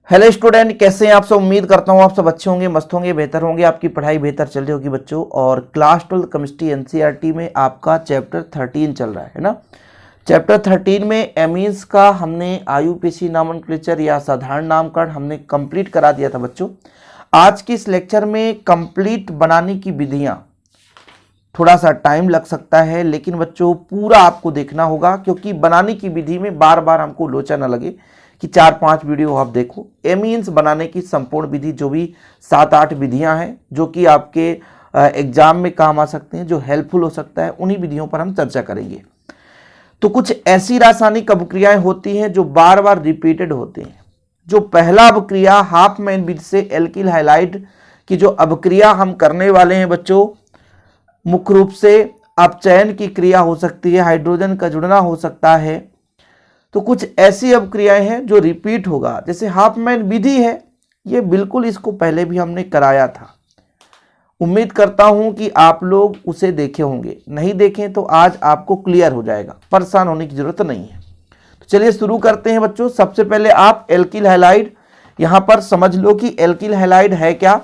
Hello student, कैसे हैं आप सब। उम्मीद करता हूँ आप सब अच्छे होंगे, मस्त होंगे, बेहतर होंगे, आपकी पढ़ाई बेहतर चल रही होगी बच्चों। और क्लास 12 केमिस्ट्री एनसीईआरटी में आपका चैप्टर 13 चल रहा है ना। चैप्टर 13 में एमीन्स का हमने आईयूपीएसी नॉमेनक्लेचर या साधारण नामकरण हमने कंप्लीट करा दिया था बच्चों। आज की इस लेक्चर में कंप्लीट बनाने की विधियाँ, थोड़ा सा टाइम लग सकता है लेकिन बच्चों पूरा आपको देखना होगा, क्योंकि बनाने की विधि में बार बार हमको लोचा न लगे कि 4-5 वीडियो आप देखो। एमीन्स बनाने की संपूर्ण विधि, जो भी 7-8 विधियां हैं जो कि आपके एग्जाम में काम आ सकते हैं, जो हेल्पफुल हो सकता है, उन्हीं विधियों पर हम चर्चा करेंगे। तो कुछ ऐसी रासायनिक अभिक्रियाएं होती हैं जो बार बार रिपीटेड होती हैं। जो पहला अभिक्रिया हाफमैन विधि से एल्किल हैलाइड की जो अभिक्रिया हम करने वाले हैं बच्चों, मुख्य रूप से अपचयन की क्रिया हो सकती है, हाइड्रोजन का जुड़ना हो सकता है। तो कुछ ऐसी अभिक्रियाएं हैं जो रिपीट होगा, जैसे हाफमैन विधि है, ये बिल्कुल इसको पहले भी हमने कराया था। उम्मीद करता हूं कि आप लोग उसे देखे होंगे, नहीं देखें तो आज आपको क्लियर हो जाएगा, परेशान होने की जरूरत नहीं है। तो चलिए शुरू करते हैं बच्चों। सबसे पहले आप एल्किल हैलाइड यहां पर समझ लो कि एल्किल हैलाइड है क्या।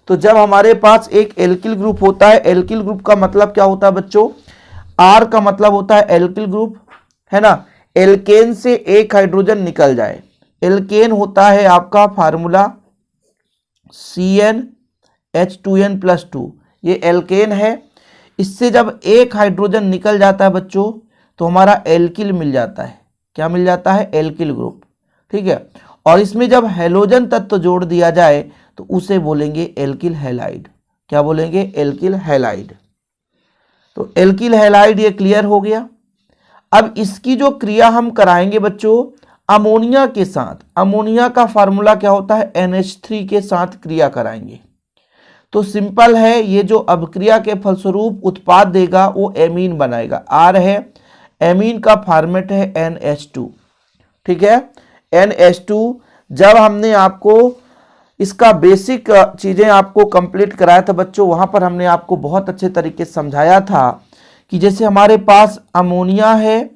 तो जब हमारे पास एक एल्किल ग्रुप होता है, एल्किल ग्रुप का मतलब क्या होता है बच्चों, आर का मतलब होता है एल्किल ग्रुप, है ना। एल्केन से एक हाइड्रोजन निकल जाए, एल्केन होता है आपका फार्मूला CnH2n+2, ये एल्केन है। इससे जब एक हाइड्रोजन निकल जाता है बच्चों तो हमारा एल्किल मिल जाता है। क्या मिल जाता है? एल्किल ग्रुप, ठीक है। और इसमें जब हैलोजन तत्व जोड़ दिया जाए तो उसे बोलेंगे एल्किल हैलाइड। क्या बोलेंगे? Alkyl halide. तो एल्किल हैलाइड ये क्लियर हो गया। अब इसकी जो क्रिया हम कराएंगे बच्चों अमोनिया के साथ, अमोनिया का फार्मूला क्या होता है? NH3 के साथ क्रिया कराएंगे। तो सिंपल है, ये जो अभिक्रिया के फलस्वरूप उत्पाद देगा वो एमीन बनाएगा। आर है, एमीन का फॉर्मेट है NH2, ठीक है, NH2। जब हमने आपको इसका बेसिक चीजें आपको कंप्लीट कराया था बच्चों, वहां पर हमने आपको बहुत अच्छे तरीके से समझाया था कि जैसे हमारे पास अमोनिया है,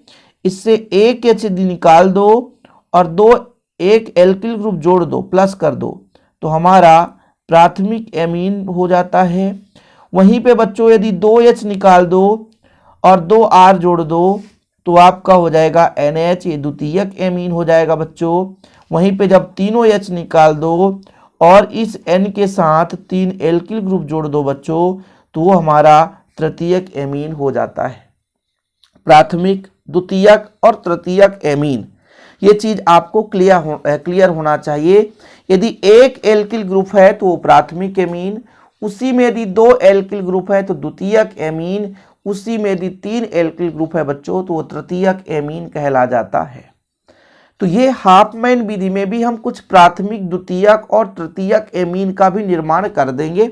इससे एक H निकाल दो और एक एल्किल ग्रुप जोड़ दो, प्लस कर दो, तो हमारा प्राथमिक एमीन हो जाता है। वहीं पे बच्चों यदि 2H निकाल दो और 2R जोड़ दो तो आपका हो जाएगा NH, ये द्वितीयक एमीन हो जाएगा बच्चों। वहीं पे जब तीनों H निकाल दो और इस N के साथ 3 एल्किल ग्रुप जोड़ दो बच्चों, तो वो हमारा तृतीयक एमीन हो जाता है। प्राथमिक, द्वितीयक और तृतीयक एमीन, ये चीज आपको क्लियर होना चाहिए। यदि एक एल्किल ग्रुप है तो वो प्राथमिक एमीन, उसी में यदि 2 एल्किल ग्रुप है तो द्वितीयक एमीन, उसी में यदि 3 एल्किल ग्रुप है बच्चों तो वो तृतीयक एमीन कहला जाता है। तो ये हाफमैन विधि में भी हम कुछ प्राथमिक, द्वितीयक और तृतीयक एमीन का भी निर्माण कर देंगे।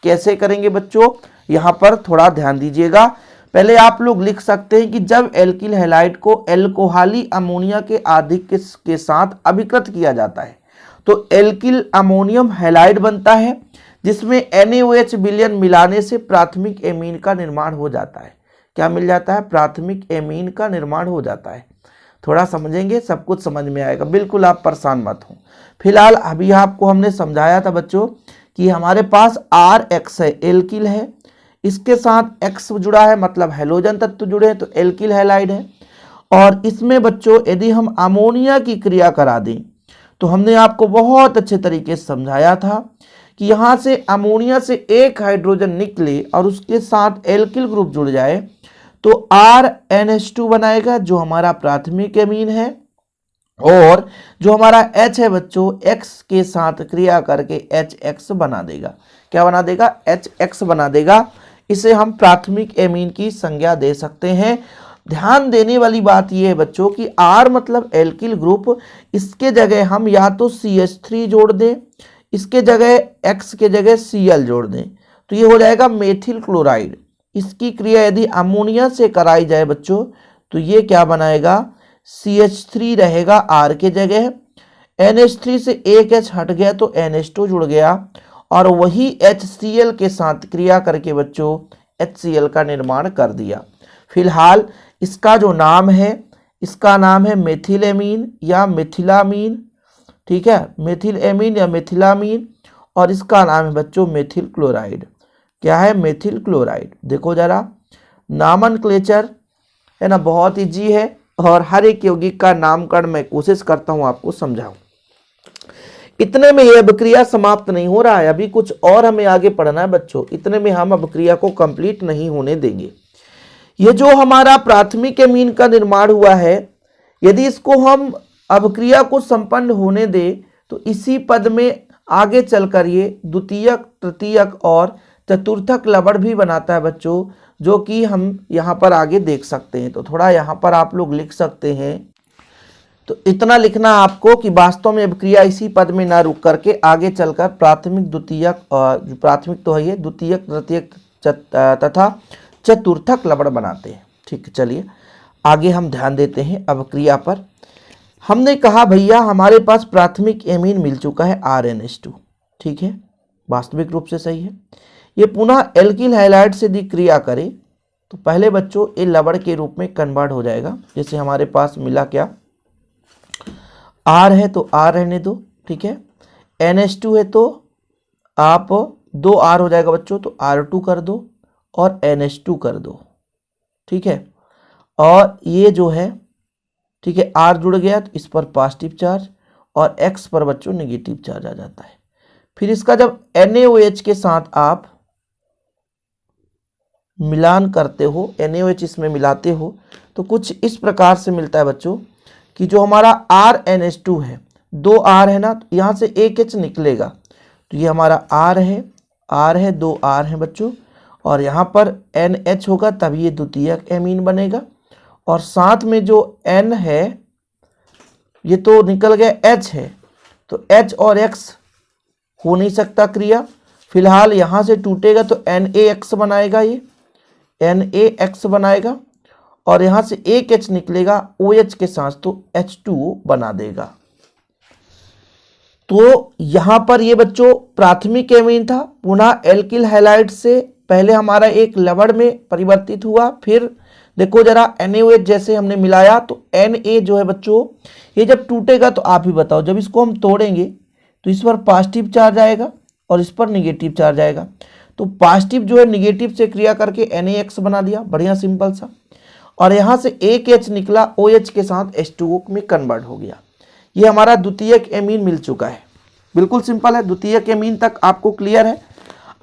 कैसे करेंगे बच्चों, यहां पर थोड़ा ध्यान दीजिएगा। पहले आप लोग लिख सकते हैं कि जब एल्किल हैलाइड को एल्कोहली अमोनिया के आधिक के साथ अभिकृत किया जाता है तो एल्किल अमोनियम हैलाइड बनता है, जिसमें NaOH विलयन मिलाने से प्राथमिक एमीन का निर्माण हो जाता है। क्या मिल जाता है? प्राथमिक एमीन का निर्माण हो जाता है। थोड़ा समझेंगे, सब कुछ समझ में आएगा, बिल्कुल आप परेशान मत हो। फिलहाल अभी आपको हमने समझाया था बच्चों कि हमारे पास RX है, एल्किल है, इसके साथ X जुड़ा है, मतलब हैलोजन तत्व जुड़े हैं, तो एल्किल हैलाइड है। और इसमें बच्चों यदि हम अमोनिया की क्रिया करा दें तो हमने आपको बहुत अच्छे तरीके से समझाया था कि यहाँ से अमोनिया से एक हाइड्रोजन निकले और उसके साथ एल्किल ग्रुप जुड़ जाए तो RNH2 बनाएगा, जो हमारा प्राथमिक एमीन है। और जो हमारा H है बच्चों, X के साथ क्रिया करके HX बना देगा। क्या बना देगा? HX बना देगा। इसे हम प्राथमिक एमीन की संज्ञा दे सकते हैं। ध्यान देने वाली बात यह है बच्चों कि R मतलब एल्किल ग्रुप, इसके जगह हम या तो CH3 जोड़ दें, इसके जगह X के जगह Cl जोड़ दें, तो ये हो जाएगा मेथिल क्लोराइड। इसकी क्रिया यदि अमोनिया से कराई जाए बच्चों तो ये क्या बनाएगा? CH3 रहेगा R के जगह, NH3 से एक H हट गया तो NH2 जुड़ गया, और वही HCl के साथ क्रिया करके बच्चों HCl का निर्माण कर दिया। फिलहाल इसका जो नाम है, इसका नाम है मेथिलेमीन या मिथिलामीन, ठीक है, मेथिल एमीन या मेथिलामीन, और इसका नाम है बच्चों मेथिल क्लोराइड। क्या है? Methyl chloride. देखो जरा, नामनक्लेचर है ना, बहुत ईजी है, और हर एक यौगिक का नामकरण मैं कोशिश करता हूं आपको समझाऊं। इतने में यह अभिक्रिया समाप्त नहीं हो रहा है, अभी कुछ और हमें आगे पढ़ना है बच्चों। इतने में हम अभिक्रिया को कंप्लीट नहीं होने देंगे। ये जो हमारा प्राथमिक एमीन का निर्माण हुआ है, यदि इसको हम अभिक्रिया को संपन्न होने दें तो इसी पद में आगे चलकर ये द्वितीयक, तृतीयक और चतुर्थक लवण भी बनाता है बच्चों, जो कि हम यहाँ पर आगे देख सकते हैं। तो थोड़ा यहाँ पर आप लोग लिख सकते हैं। तो इतना लिखना आपको कि वास्तव में अभिक्रिया इसी पद में ना रुक करके आगे चलकर प्राथमिक, द्वितीयक, प्राथमिक तो है ये, द्वितीयक, तृतीयक तथा चतुर्थक लवण बनाते हैं। ठीक है, चलिए आगे हम ध्यान देते हैं अभिक्रिया पर। हमने कहा भैया हमारे पास प्राथमिक एमीन मिल चुका है RnH2, ठीक है, वास्तविक रूप से सही है। ये पुनः एल्किल हैलाइड से यदि क्रिया करे तो पहले बच्चों ये लवण के रूप में कन्वर्ट हो जाएगा। जैसे हमारे पास मिला क्या, R है तो R रहने दो, ठीक है, NH2 है तो आप 2 R हो जाएगा बच्चों, तो R2 कर दो और NH2 कर दो, ठीक है। और ये जो है, ठीक है, R जुड़ गया तो इस पर पॉजिटिव चार्ज और X पर बच्चों नेगेटिव चार्ज आ जाता है। फिर इसका जब NaOH के साथ आप मिलान करते हो, NaOH इसमें मिलाते हो, तो कुछ इस प्रकार से मिलता है बच्चों कि जो हमारा RnH2 है, 2 R है ना, तो यहाँ से एक H निकलेगा, तो ये हमारा R है 2 R है बच्चों, और यहाँ पर NH होगा, तभी ये द्वितीयक एमीन बनेगा। और साथ में जो N है ये तो निकल गया H है, तो H और X हो नहीं सकता क्रिया, फिलहाल यहाँ से टूटेगा तो NaX बनाएगा, ये NaX बनाएगा, और यहाँ से एक H निकलेगा OH के साथ तो H2O बना देगा। तो यहाँ पर ये बच्चों प्राथमिक एमीन था, पुनः एल्किल हैलाइड से पहले हमारा एक लवण में परिवर्तित हुआ। फिर देखो जरा NaOH जैसे हमने मिलाया तो Na जो है बच्चों, ये जब टूटेगा तो आप ही बताओ, जब इसको हम तोड़ेंगे तो इस पर पॉजिटिव चार्ज आएगा और इस पर निगेटिव चार्ज आएगा। तो पॉजिटिव जो है निगेटिव से क्रिया करके NaX बना दिया, बढ़िया सिंपल सा, और यहाँ से एक H निकला OH के साथ H2O में कन्वर्ट हो गया। ये हमारा द्वितीयक एमीन मिल चुका है। बिल्कुल सिंपल है, द्वितीयक एमीन तक आपको क्लियर है।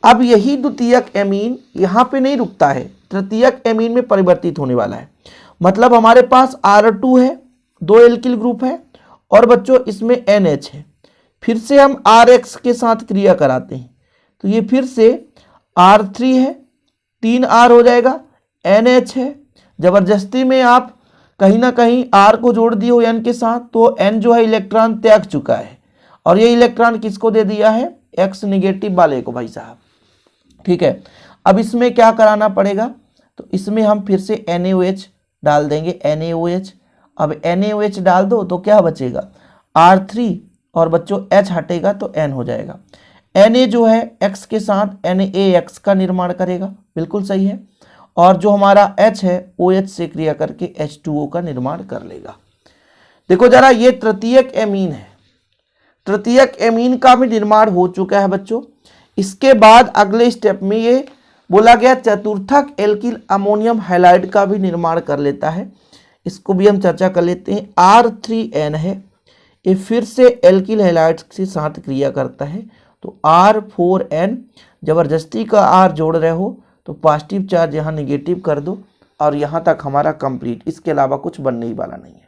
अब यही द्वितीयक एमीन यहाँ पे नहीं रुकता है, तृतीयक एमीन में परिवर्तित होने वाला है। मतलब हमारे पास R2 है, 2 एल्किल ग्रुप है, और बच्चों इसमें NH है। फिर से हम RX के साथ क्रिया कराते हैं, तो ये फिर से R3 है, 3 R हो जाएगा, NH है, जबरदस्ती में आप कहीं ना कहीं R को जोड़ दिए हो N के साथ, तो N जो है इलेक्ट्रॉन त्याग चुका है, और ये इलेक्ट्रॉन किसको दे दिया है, X निगेटिव वाले को भाई साहब, ठीक है। अब इसमें क्या कराना पड़ेगा, तो इसमें हम फिर से NaOH डाल देंगे, NaOH। अब NaOH डाल दो तो क्या बचेगा, R3, और बच्चों H हटेगा तो N हो जाएगा। Na जो है X के साथ NaX का निर्माण करेगा, बिल्कुल सही है, और जो हमारा H है OH से क्रिया करके H2O का निर्माण कर लेगा। देखो जरा, ये तृतीयक एमीन है, तृतीयक एमीन का भी निर्माण हो चुका है बच्चों। इसके बाद अगले स्टेप में ये बोला गया चतुर्थक एल्किल अमोनियम हैलाइड का भी निर्माण कर लेता है। इसको भी हम चर्चा कर लेते हैं। R3N है, ये फिर से एल्किल हैलाइड के साथ क्रिया करता है, तो R4N, जबरदस्ती का R जोड़ रहे हो तो पॉजिटिव चार्ज यहाँ निगेटिव कर दो, और यहाँ तक हमारा कंप्लीट, इसके अलावा कुछ बनने ही वाला नहीं है।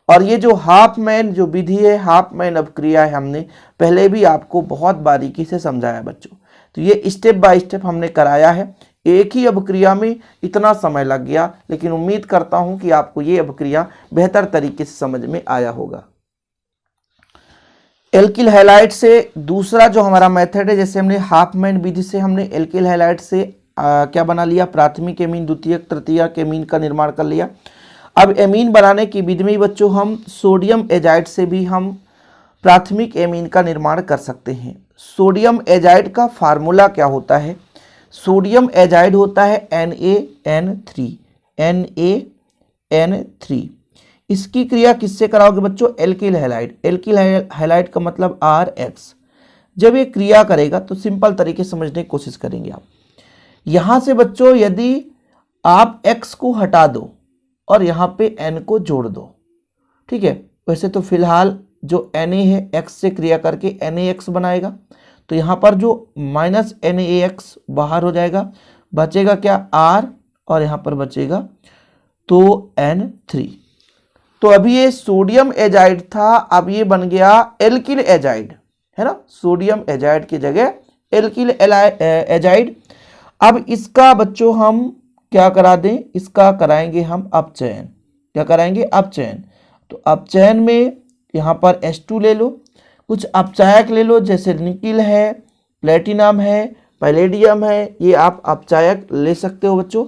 और ये जो हाफमैन जो विधि है, हाफमैन अभिक्रिया है, हमने पहले भी आपको बहुत बारीकी से समझाया बच्चों। तो ये स्टेप बाय स्टेप हमने कराया है, एक ही अभिक्रिया में इतना समय लग गया, लेकिन उम्मीद करता हूं कि आपको ये अभिक्रिया बेहतर तरीके से समझ में आया होगा। एल्किल हैलाइड से दूसरा जो हमारा मेथड है, जैसे हमने हाफमैन विधि से हमने एल्किल हैलाइड से क्या बना लिया, प्राथमिक एमीन, द्वितीयक, तृतीयक एमीन का निर्माण कर लिया। अब एमीन बनाने की विधि में बच्चों हम सोडियम एजाइड से भी हम प्राथमिक एमीन का निर्माण कर सकते हैं। सोडियम एजाइड का फार्मूला क्या होता है, सोडियम एजाइड होता है NaN3, NaN3। इसकी क्रिया किससे कराओगे बच्चों? Alkyl halide. एल्किल हैलाइड का मतलब RH। जब ये क्रिया करेगा तो सिंपल तरीके से समझने की कोशिश करेंगे आप। यहां से बच्चों यदि आप X को हटा दो और यहाँ पे N को जोड़ दो, ठीक है। वैसे तो फिलहाल जो Na है X से क्रिया करके NaX बनाएगा, तो यहाँ पर जो -NaX बाहर हो जाएगा, बचेगा क्या? R, और यहाँ पर बचेगा तो N3। तो अभी ये सोडियम एजाइड था, अब ये बन गया एल्किल एजाइड, है ना। सोडियम एजाइड की जगह एल्किल एजाइड। अब इसका बच्चों हम क्या करा दें? इसका कराएंगे हम अपचयन। क्या कराएंगे? अपचयन। तो अपचयन में यहाँ पर H2 ले लो, कुछ अपचायक ले लो, जैसे निकिल है, प्लेटिनम है, पैलेडियम है, ये आप अपचायक ले सकते हो बच्चों।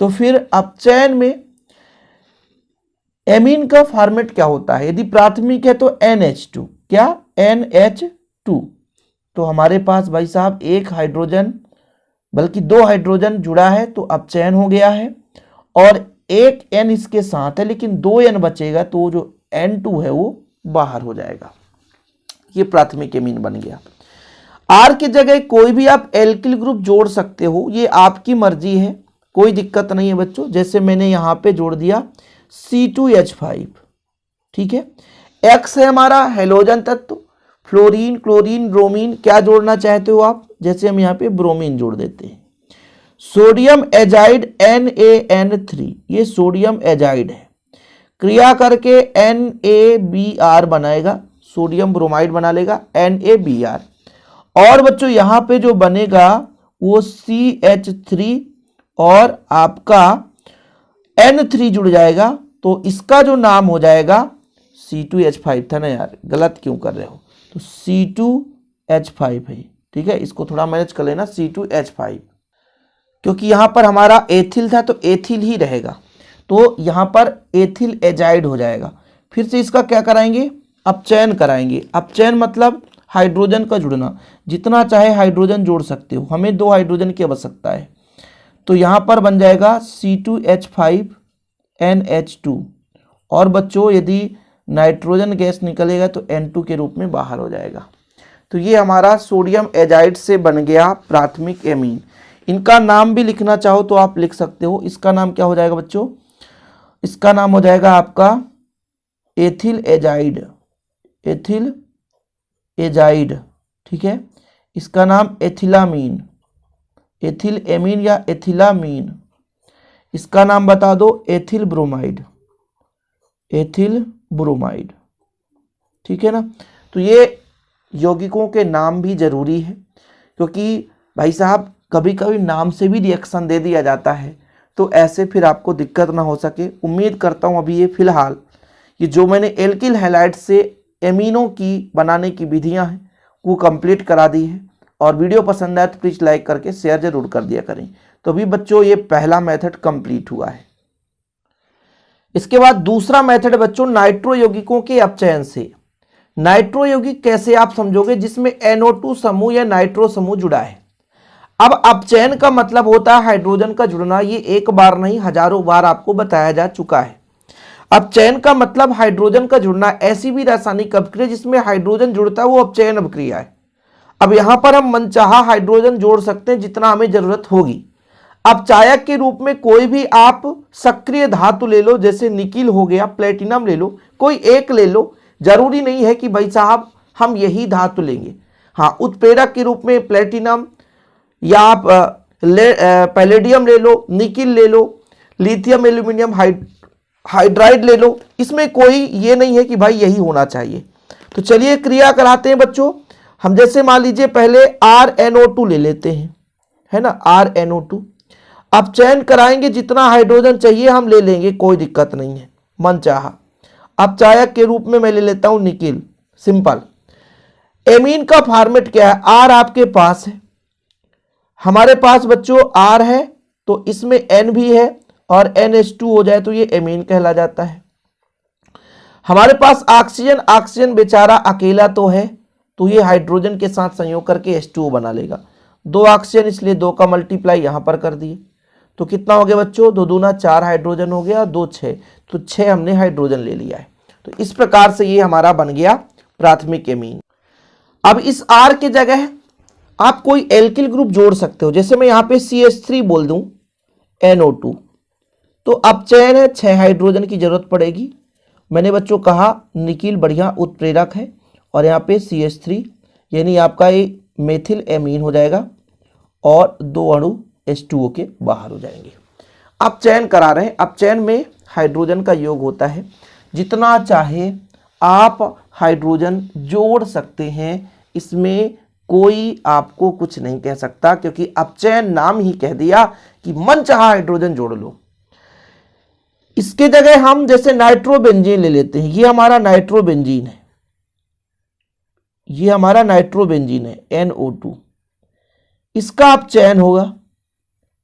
तो फिर अपचयन में एमीन का फॉर्मेट क्या होता है? यदि प्राथमिक है तो NH2। क्या? NH2। तो हमारे पास भाई साहब एक हाइड्रोजन, बल्कि 2 हाइड्रोजन जुड़ा है, तो अपचयन हो गया है, और एक N इसके साथ है, लेकिन 2 N बचेगा, तो जो N2 है वो बाहर हो जाएगा। ये प्राथमिक एमीन बन गया। R की जगह कोई भी आप एल्किल ग्रुप जोड़ सकते हो, ये आपकी मर्जी है, कोई दिक्कत नहीं है बच्चों। जैसे मैंने यहाँ पे जोड़ दिया C2H5, ठीक है। X है हमारा हेलोजन तत्व, फ्लोरीन, क्लोरीन, ब्रोमीन, क्या जोड़ना चाहते हो आप? जैसे हम यहाँ पे ब्रोमीन जोड़ देते हैं। सोडियम एजाइड NaN3, ये सोडियम एजाइड है, क्रिया करके NaBr बनाएगा, सोडियम ब्रोमाइड बना लेगा NaBr। और बच्चों यहाँ पे जो बनेगा वो CH3 और आपका N3 जुड़ जाएगा, तो इसका जो नाम हो जाएगा C2H5 था ना यार, गलत क्यों कर रहे हो? तो C2H5 है, ठीक है। इसको थोड़ा मैनेज कर लेना, C2H5, क्योंकि यहां पर हमारा एथिल था तो एथिल ही रहेगा, तो यहां पर एथिल एजाइड हो जाएगा। फिर से इसका क्या कराएंगे? अपचयन कराएंगे। अपचयन मतलब हाइड्रोजन का जुड़ना, जितना चाहे हाइड्रोजन जोड़ सकते हो, हमें 2 हाइड्रोजन की आवश्यकता है। तो यहाँ पर बन जाएगा C2H5NH2, और बच्चों यदि नाइट्रोजन गैस निकलेगा तो N2 के रूप में बाहर हो जाएगा। तो ये हमारा सोडियम एजाइड से बन गया प्राथमिक एमीन। इनका नाम भी लिखना चाहो तो आप लिख सकते हो। इसका नाम क्या हो जाएगा बच्चों? इसका नाम हो जाएगा आपका एथिल एजाइड, एथिल एजाइड, ठीक है। इसका नाम एथिलामीन, एथिल एमीन या एथिलामीन। इसका नाम बता दो एथिल ब्रोमाइड, एथिल ब्रोमाइड, ठीक है ना। तो ये यौगिकों के नाम भी जरूरी है, क्योंकि भाई साहब कभी कभी नाम से भी रिएक्शन दे दिया जाता है, तो ऐसे फिर आपको दिक्कत ना हो सके। उम्मीद करता हूँ अभी ये फिलहाल ये जो मैंने एल्किल हैलाइड से एमीनों की बनाने की विधियां हैं वो कंप्लीट करा दी है। और वीडियो पसंद आए तो प्लीज़ लाइक करके शेयर जरूर कर दिया करें। तो अभी बच्चों ये पहला मेथड कंप्लीट हुआ है। इसके बाद दूसरा मेथड बच्चों नाइट्रो यौगिकों के अपचयन से। नाइट्रो यौगिक कैसे आप समझोगे? जिसमें NO2 समूह या नाइट्रो समूह जुड़ा है। अब अपचयन का मतलब होता है हाइड्रोजन का जुड़ना। ये एक बार नहीं हजारों बार आपको बताया जा चुका है। अपचयन का मतलब हाइड्रोजन का जुड़ना। ऐसी भी रासायनिक अभिक्रिया जिसमें हाइड्रोजन जुड़ता है वो अपचयन अभिक्रिया है। अब यहां पर हम मनचाहा हाइड्रोजन जोड़ सकते हैं जितना हमें जरूरत होगी। अपचायक के रूप में कोई भी आप सक्रिय धातु ले लो, जैसे निकिल हो गया, प्लेटिनम ले लो, कोई एक ले लो। जरूरी नहीं है कि भाई साहब हम यही धातु लेंगे। हाँ, उत्प्रेरक के रूप में प्लेटिनम या आप पैलेडियम ले लो, निकिल ले लो, लिथियम एल्यूमिनियम हाइड्राइड ले लो। इसमें कोई ये नहीं है कि भाई यही होना चाहिए। तो चलिए क्रिया कराते हैं बच्चों। हम जैसे मान लीजिए पहले RNO2 ले लेते हैं, है ना, RNO2। अब चयन कराएंगे, जितना हाइड्रोजन चाहिए हम ले लेंगे, कोई दिक्कत नहीं है, मन चाहा। अपचायक के रूप में मैं ले लेता हूं निकिल, सिंपल। एमीन का फॉर्मेट क्या है? R आपके पास है, हमारे पास बच्चों R है, तो इसमें N भी है और NH2 हो जाए तो ये एमीन कहला जाता है। हमारे पास ऑक्सीजन, ऑक्सीजन बेचारा अकेला तो है, तो ये हाइड्रोजन के साथ संयोग करके H2O बना लेगा। 2 ऑक्सीजन, इसलिए 2 का मल्टीप्लाई यहां पर कर दिए। तो कितना हो गया बच्चों? 2 दूना 4 हाइड्रोजन हो गया, 2 6। तो 6 हमने हाइड्रोजन ले लिया है। तो इस प्रकार से ये हमारा बन गया प्राथमिक एमीन। अब इस R के जगह आप कोई एल्किल ग्रुप जोड़ सकते हो। जैसे मैं यहाँ पे CH3 बोल दूं NO2, तो अपचयन है, 6 हाइड्रोजन की जरूरत पड़ेगी। मैंने बच्चों कहा निकिल बढ़िया उत्प्रेरक है, और यहाँ पे CH3 यानी आपका ये मेथिल एमीन हो जाएगा और 2 अणु H2O के बाहर हो जाएंगे। अपचयन करा रहे हैं। अपचयन में हाइड्रोजन का योग होता है, जितना चाहे आप हाइड्रोजन जोड़ सकते हैं, इसमें कोई आपको कुछ नहीं कह सकता, क्योंकि अपचयन नाम ही कह दिया कि मनचाहा हाइड्रोजन जोड़ लो। इसके जगह हम जैसे नाइट्रोबेंजीन ले लेते हैं। ये हमारा नाइट्रोबेंजीन है, ये हमारा नाइट्रोबेंजीन है NO2। इसका अपचयन होगा,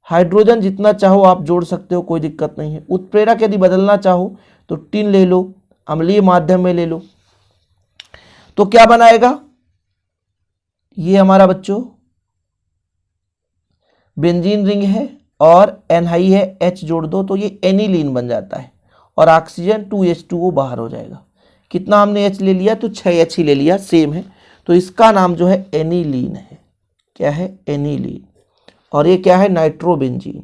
हाइड्रोजन जितना चाहो आप जोड़ सकते हो, कोई दिक्कत नहीं है। उत्प्रेरक यदि बदलना चाहो तो टिन ले लो, अम्लीय माध्यम में ले लो, तो क्या बनाएगा, ये हमारा बच्चों बेंजीन रिंग है और एनहाई है, H जोड़ दो तो ये एनिलीन बन जाता है, और ऑक्सीजन 2H2O बाहर हो जाएगा। कितना हमने H ले लिया, तो 6H ही ले लिया, सेम है। तो इसका नाम जो है एनिलीन है। क्या है, एनिलीन। और ये क्या है, नाइट्रोबेंजीन।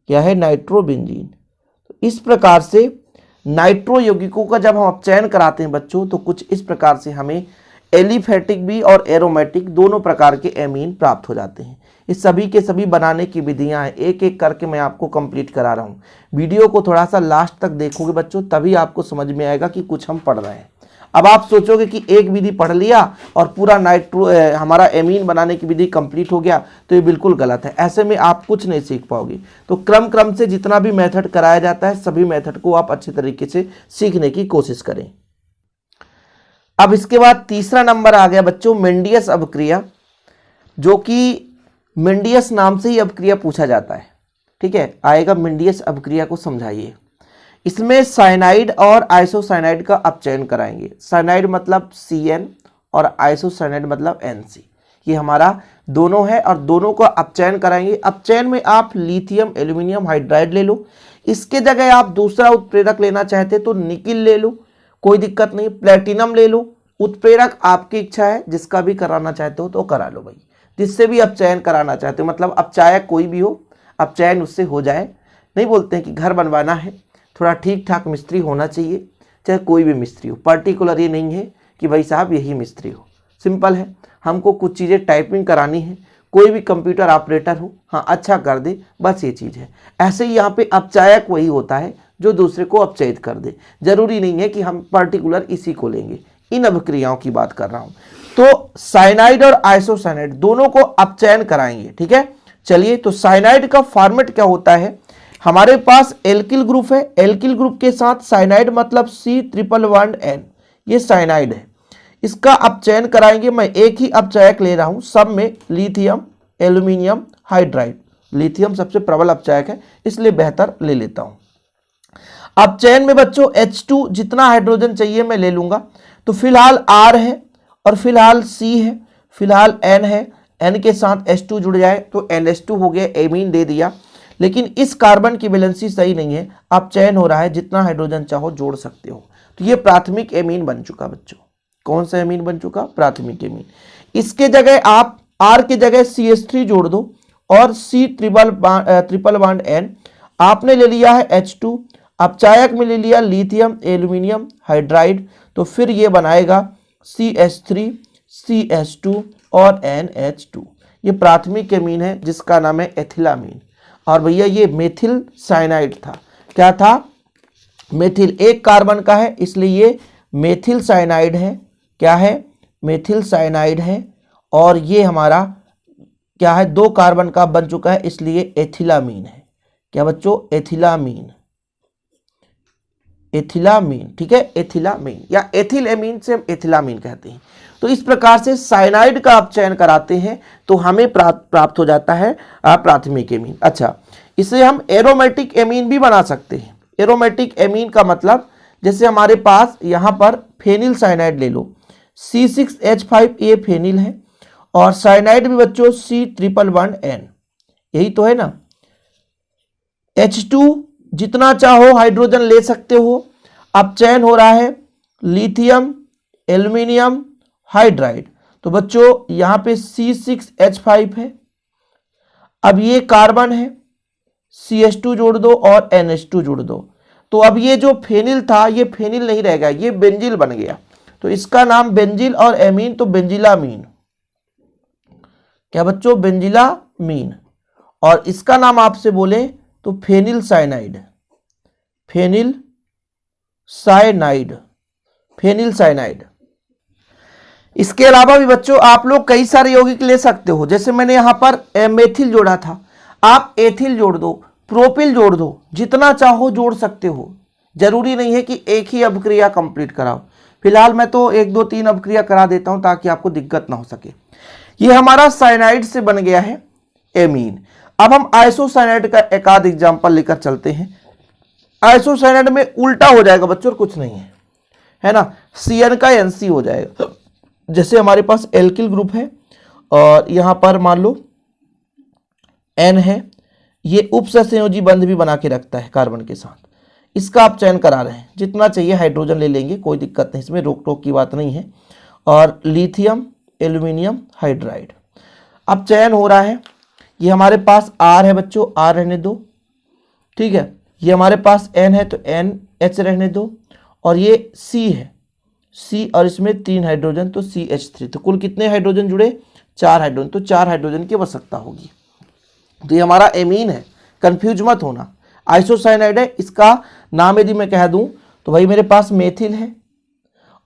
क्या है, नाइट्रोबेंजीन। तो इस प्रकार से नाइट्रो यौगिकों का जब हम अपचयन कराते हैं बच्चों, तो कुछ इस प्रकार से हमें एलिफेटिक भी और एरोमेटिक दोनों प्रकार के एमीन प्राप्त हो जाते हैं। इस सभी के सभी बनाने की विधियां हैं, एक एक करके मैं आपको कंप्लीट करा रहा हूं। वीडियो को थोड़ा सा लास्ट तक देखोगे बच्चों, तभी आपको समझ में आएगा कि कुछ हम पढ़ रहे हैं। अब आप सोचोगे कि एक विधि पढ़ लिया और पूरा हमारा एमीन बनाने की विधि कंप्लीट हो गया, तो ये बिल्कुल गलत है। ऐसे में आप कुछ नहीं सीख पाओगे। तो क्रम से जितना भी मेथड कराया जाता है, सभी मेथड को आप अच्छे तरीके से सीखने की कोशिश करें। अब इसके बाद तीसरा नंबर आ गया बच्चों मेंडियस अभिक्रिया, जो कि मेंडियस नाम से ही अभिक्रिया पूछा जाता है। ठीक है, आएगा मेंडियस अभिक्रिया को समझाइए। इसमें साइनाइड और आइसोसाइनाइड का अपचयन कराएंगे। साइनाइड मतलब CN और आइसोसाइनाइड मतलब NC। ये हमारा दोनों है और दोनों का अपचयन कराएंगे। अपचयन में आप लिथियम एल्यूमिनियम हाइड्राइड ले लो, इसके जगह आप दूसरा उत्प्रेरक लेना चाहते तो निकिल ले लो, कोई दिक्कत नहीं। प्लेटिनम ले लो, उत्प्रेरक आपकी इच्छा है, जिसका भी कराना चाहते हो तो करा लो भाई, जिससे भी अपचयन कराना चाहते हो, मतलब अपचायक कोई भी हो, अपचयन उससे हो जाए। नहीं बोलते हैं कि घर बनवाना है, थोड़ा ठीक ठाक मिस्त्री होना चाहिए, चाहे कोई भी मिस्त्री हो, पर्टिकुलर ये नहीं है कि भाई साहब यही मिस्त्री हो। सिंपल है, हमको कुछ चीज़ें टाइपिंग करानी है, कोई भी कंप्यूटर ऑपरेटर हो, हाँ अच्छा कर दे, बस ये चीज़ है। ऐसे ही यहाँ पे अपचायक वही होता है जो दूसरे को अपचयित कर दे। जरूरी नहीं है कि हम पर्टिकुलर इसी को लेंगे, इन अभिक्रियाओं की बात कर रहा हूँ। तो साइनाइड और आइसोसाइनाइड दोनों को अपचयन कराएंगे। ठीक है, चलिए। तो साइनाइड का फॉर्मेट क्या होता है, हमारे पास एल्किल ग्रुप है, एल्किल ग्रुप के साथ साइनाइड मतलब C+1N, ये साइनाइड है। इसका अपचयन कराएंगे, मैं एक ही अपचायक ले रहा हूं, सब में लिथियम एल्यूमिनियम हाइड्राइड। लिथियम सबसे प्रबल अपचायक है, इसलिए बेहतर ले लेता हूं। अपचयन में बच्चों H2 जितना हाइड्रोजन चाहिए मैं ले लूंगा। तो फिलहाल R है और फिलहाल C है, फिलहाल N है, N के साथ H2 जुड़ जाए तो NH2 हो गया, एमीन दे दिया। लेकिन इस कार्बन की वैलेंसी सही नहीं है, अपचयन हो रहा है, जितना हाइड्रोजन चाहो जोड़ सकते हो। तो ये प्राथमिक एमीन बन चुका बच्चों। कौन सा एमीन बन चुका, प्राथमिक एमीन। इसके जगह आप R के जगह CH3 जोड़ दो और C+1N आपने ले लिया है H2, अपचायक में ले लिया लिथियम एल्यूमिनियम हाइड्राइड, तो फिर ये बनाएगा CH3 CH2 और NH2। ये प्राथमिक एमीन है जिसका नाम है एथिलामीन। और भैया ये मेथिल साइनाइड था, क्या था, मेथिल, एक कार्बन का है इसलिए ये मेथिल साइनाइड है। क्या है, मेथिल साइनाइड है। और ये हमारा क्या है, 2 कार्बन का बन चुका है, इसलिए एथिलामीन है। क्या बच्चों, एथिलामीन, एथिलामीन। ठीक है, एथिलामीन या एथिल एमीन से हम एथिलामीन कहते हैं। तो इस प्रकार से साइनाइड का अपचयन कराते हैं तो हमें प्राप्त हो जाता है प्राथमिक एमीन। अच्छा, इसे हम एरोमेटिक एमीन भी बना सकते हैं। एरोमेटिक एमीन का मतलब, जैसे हमारे पास यहाँ पर फेनिल साइनाइड ले लो, C6H5 ये फेनिल है, और साइनाइड भी बच्चों C+1N, यही तो है ना। H2 जितना चाहो हाइड्रोजन ले सकते हो। अब चयन हो रहा है लिथियम एल्यूमिनियम हाइड्राइड। तो बच्चों यहाँ पे C6H5 है। अब ये कार्बन है, CH2 जोड़ दो और NH2 जोड़ दो। तो अब ये जो फेनिल था ये फेनिल नहीं रहेगा, ये बेंजिल बन गया। तो इसका नाम बेंजिल और एमीन, तो बेंजिलामीन। क्या बच्चों? बेंजिलामीन। और इसका नाम आपसे बोले तो phenyl cyanide, phenyl cyanide, phenyl cyanide. इसके अलावा भी बच्चों आप लोग कई सारे यौगिक ले सकते हो। जैसे मैंने यहां पर मेथिल जोड़ा था, आप एथिल जोड़ दो, प्रोपिल जोड़ दो, जितना चाहो जोड़ सकते हो। जरूरी नहीं है कि एक ही अभिक्रिया कंप्लीट कराओ। फिलहाल मैं तो 1 2 3 अभिक्रिया करा देता हूं ताकि आपको दिक्कत ना हो सके। ये हमारा साइनाइड से बन गया है एमीन। अब हम आइसोसाइनाइड का एक आध एग्जाम्पल लेकर चलते हैं। आइसोसाइनाइड में उल्टा हो जाएगा बच्चों, और कुछ नहीं है ना, CN का NC हो जाएगा। जैसे हमारे पास एल्किल ग्रुप है और यहां पर मान लो N है, ये उपसंयोजी बंध भी बना के रखता है कार्बन के साथ। इसका आप चयन करा रहे हैं, जितना चाहिए हाइड्रोजन ले लेंगे, कोई दिक्कत नहीं, इसमें रोक टोक की बात नहीं है। और लिथियम एल्यूमिनियम हाइड्राइड अब चयन हो रहा है। ये हमारे पास R है बच्चों, R रहने दो, ठीक है। ये हमारे पास N है तो NH रहने दो, और ये C है, C और इसमें 3 हाइड्रोजन तो CH3। तो कुल कितने हाइड्रोजन जुड़े? 4 हाइड्रोजन, तो 4 हाइड्रोजन की आवश्यकता होगी। तो ये हमारा एमीन है, कंफ्यूज मत होना। आइसोसाइनाइड है, इसका नाम यदि मैं कह दूं तो भाई मेरे पास मेथिल है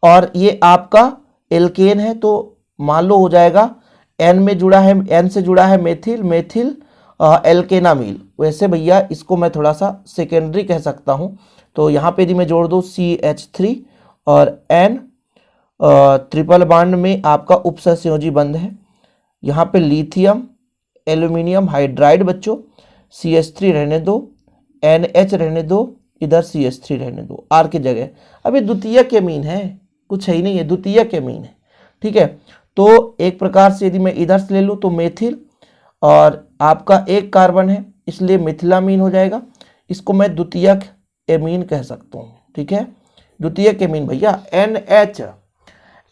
और ये आपका एल्केन है, तो मान लो हो जाएगा N में जुड़ा है, N से जुड़ा है मेथिल, मेथिल एल्केनामिल। वैसे भैया इसको मैं थोड़ा सा सेकेंडरी कह सकता हूं। तो यहाँ पे यदि मैं जोड़ दूं CH3 और N, ट्रिपल बॉन्ड में आपका उपसंयोजी बंध है। यहाँ पे लिथियम एल्यूमिनियम हाइड्राइड बच्चों, CH3 रहने दो, NH रहने दो, इधर CH3 रहने दो R की जगह। अब ये द्वितीयक एमीन है, कुछ है ही नहीं है, द्वितीयक एमीन है, ठीक है। तो एक प्रकार से यदि मैं इधर से ले लूँ तो मेथिल और आपका एक कार्बन है, इसलिए मिथिलामीन हो जाएगा। इसको मैं द्वितीयक एमीन कह सकता हूँ, ठीक है। द्वितीयक एमीन भैया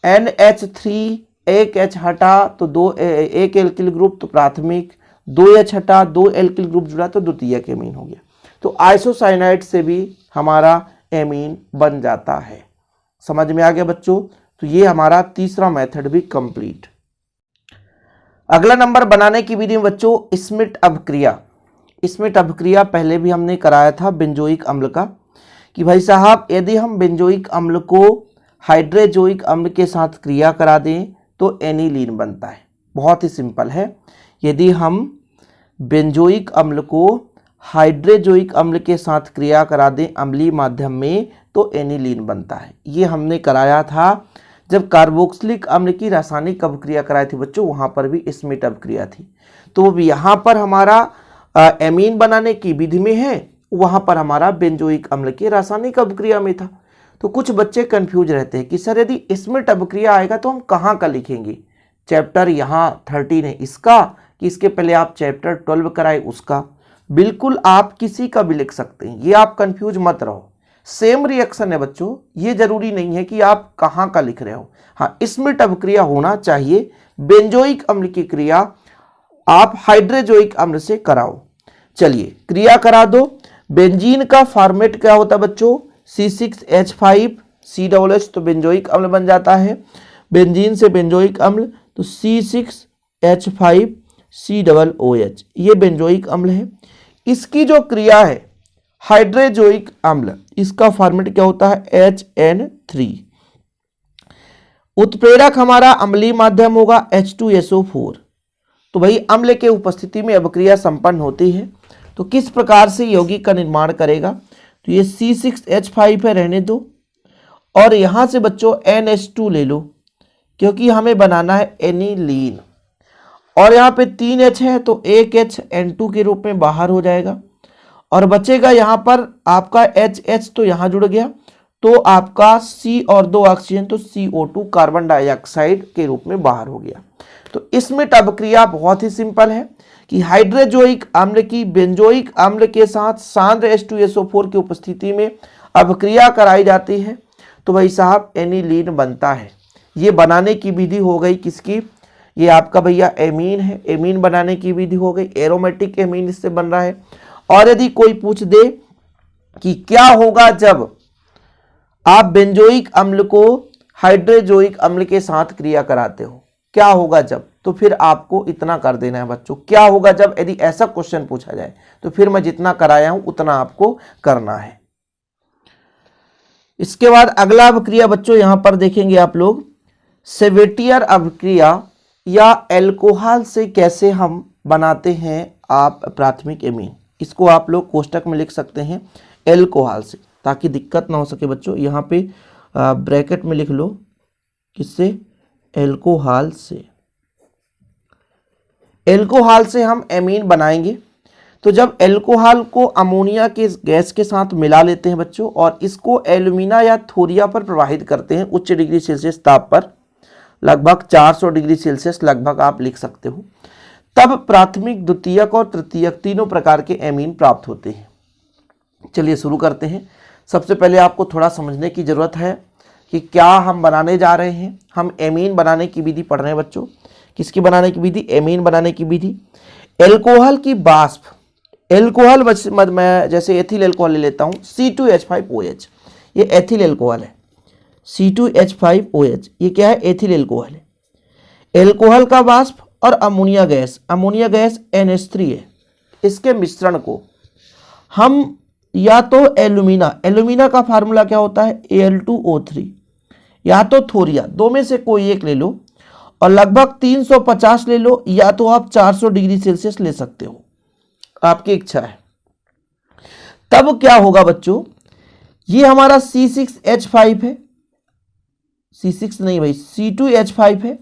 NH3, एक H हटा तो एक एल्किल ग्रुप तो प्राथमिक, 2 H हटा 2 एल्किल ग्रुप जुड़ा तो द्वितीयक एमीन हो गया। तो आइसोसाइनाइड से भी हमारा एमीन बन जाता है। समझ में आ गया बच्चों? तो ये हमारा तीसरा मेथड भी कंप्लीट। अगला नंबर बनाने की विधि में बच्चों स्मिट अभिक्रिया। स्मिट अभिक्रिया पहले भी हमने कराया था बेंजोइक अम्ल का, कि भाई साहब यदि हम बेंजोइक अम्ल को हाइड्रोजोइक अम्ल के साथ क्रिया करा दें तो एनिलीन बनता है। बहुत ही सिंपल है। यदि हम बेंजोइक अम्ल को हाइड्रोजोइक अम्ल के साथ क्रिया करा दें अम्लीय माध्यम में तो एनिलीन बनता है। ये हमने कराया था जब कार्बोक्सिलिक अम्ल की रासायनिक अभिक्रिया कराई थी बच्चों, वहां पर भी स्मिट अभिक्रिया थी। तो यहाँ पर हमारा एमीन बनाने की विधि में है, वहां पर हमारा बेंजोइक अम्ल की रासायनिक अभिक्रिया में था। तो कुछ बच्चे कंफ्यूज रहते हैं कि सर यदि स्मिट अभिक्रिया आएगा तो हम कहाँ का लिखेंगे? चैप्टर यहाँ 13 है इसका, कि इसके पहले आप चैप्टर 12 कराए उसका? बिल्कुल आप किसी का भी लिख सकते हैं, ये आप कंफ्यूज मत रहो। सेम रिएक्शन है बच्चों, ये जरूरी नहीं है कि आप कहाँ का लिख रहे हो। हाँ, स्मिट अभिक्रिया होना चाहिए। बेंजोइक अम्ल की क्रिया आप हाइड्रोजोइक अम्ल से कराओ। चलिए क्रिया करा दो। बेंजीन का फॉर्मेट क्या होता है बच्चों? C6H5 COOH, तो बेंजोइक अम्ल बन जाता है। बेंजीन से बेंजोइक अम्ल तो C6H5 COOH, ये बेंजोइक अम्ल है। इसकी जो क्रिया है हाइड्रोजोइक अम्ल, इसका फॉर्मेट क्या होता है? HN3। उत्प्रेरक हमारा अम्लीय माध्यम होगा H2SO4। तो भाई अम्ल के उपस्थिति में अभिक्रिया संपन्न होती है। तो किस प्रकार से यौगिक का निर्माण करेगा? तो ये C6H5 है, रहने दो, और यहां से बच्चों NH2 ले लो, क्योंकि हमें बनाना है एनिलीन। और यहाँ पे 3H है तो एक H N2 के रूप में बाहर हो जाएगा, और बचेगा यहाँ पर आपका HH, तो यहाँ जुड़ गया तो आपका C और 2 ऑक्सीजन तो CO2 कार्बन डाइऑक्साइड के रूप में बाहर हो गया। तो इसमें अभिक्रिया बहुत ही सिंपल है कि हाइड्रोजोइक अम्ल की बेंजोइक अम्ल के साथ सांद्र H2SO4 की उपस्थिति में अभिक्रिया कराई जाती है तो भाई साहब एनिलीन बनता है। ये बनाने की विधि हो गई किसकी, ये आपका भैया एमीन है, एमीन बनाने की विधि हो गई, एरोमेटिक एमीन इससे बन रहा है। और यदि कोई पूछ दे कि क्या होगा जब आप बेंजोइक अम्ल को हाइड्रोजोइक अम्ल के साथ क्रिया कराते हो, क्या होगा जब, तो फिर आपको इतना कर देना है बच्चों, क्या होगा जब, यदि ऐसा क्वेश्चन पूछा जाए तो फिर मैं जितना कराया हूं उतना आपको करना है। इसके बाद अगला अभिक्रिया बच्चों यहां पर देखेंगे आप लोग, सेवेटियर अभिक्रिया या एल्कोहल से कैसे हम बनाते हैं आप प्राथमिक एमीन। इसको आप लोग कोष्टक में लिख सकते हैं एल्कोहल से, ताकि दिक्कत ना हो सके बच्चों। यहाँ पे ब्रैकेट में लिख लो किससे, एल्कोहल से। एल्कोहल से हम एमीन बनाएंगे। तो जब एल्कोहल को अमोनिया के गैस के साथ मिला लेते हैं बच्चों और इसको एल्यूमिना या थोरिया पर प्रवाहित करते हैं उच्च डिग्री सेल्सियस ताप पर, लगभग 400 डिग्री सेल्सियस लगभग आप लिख सकते हो, तब प्राथमिक, द्वितीयक और तृतीयक तीनों प्रकार के एमीन प्राप्त होते हैं। चलिए शुरू करते हैं। सबसे पहले आपको थोड़ा समझने की जरूरत है कि क्या हम बनाने जा रहे हैं। हम एमीन बनाने की विधि पढ़ रहे हैं बच्चों। किसकी बनाने की विधि, एमीन बनाने की विधि। एल्कोहल की वाष्प, एल्कोहल मैं जैसे एथिल एल्कोहल ले लेता हूं, C2H5OH, ये एथिल एल्कोहल है। C2H5OH ये क्या है, एथिल एल्कोहल है। एल्कोहल का वाष्प और अमोनिया गैस NH3 है। इसके मिश्रण को हम या तो एल्यूमिना, एल्यूमिना का फार्मूला क्या होता है Al2O3, या तो थोरिया, दो में से कोई एक ले लो और लगभग 350 ले लो, या तो आप 400 डिग्री सेल्सियस ले सकते हो, आपकी इच्छा है। तब क्या होगा बच्चों, ये हमारा C6H5 है, C6 नहीं भाई C2H5 है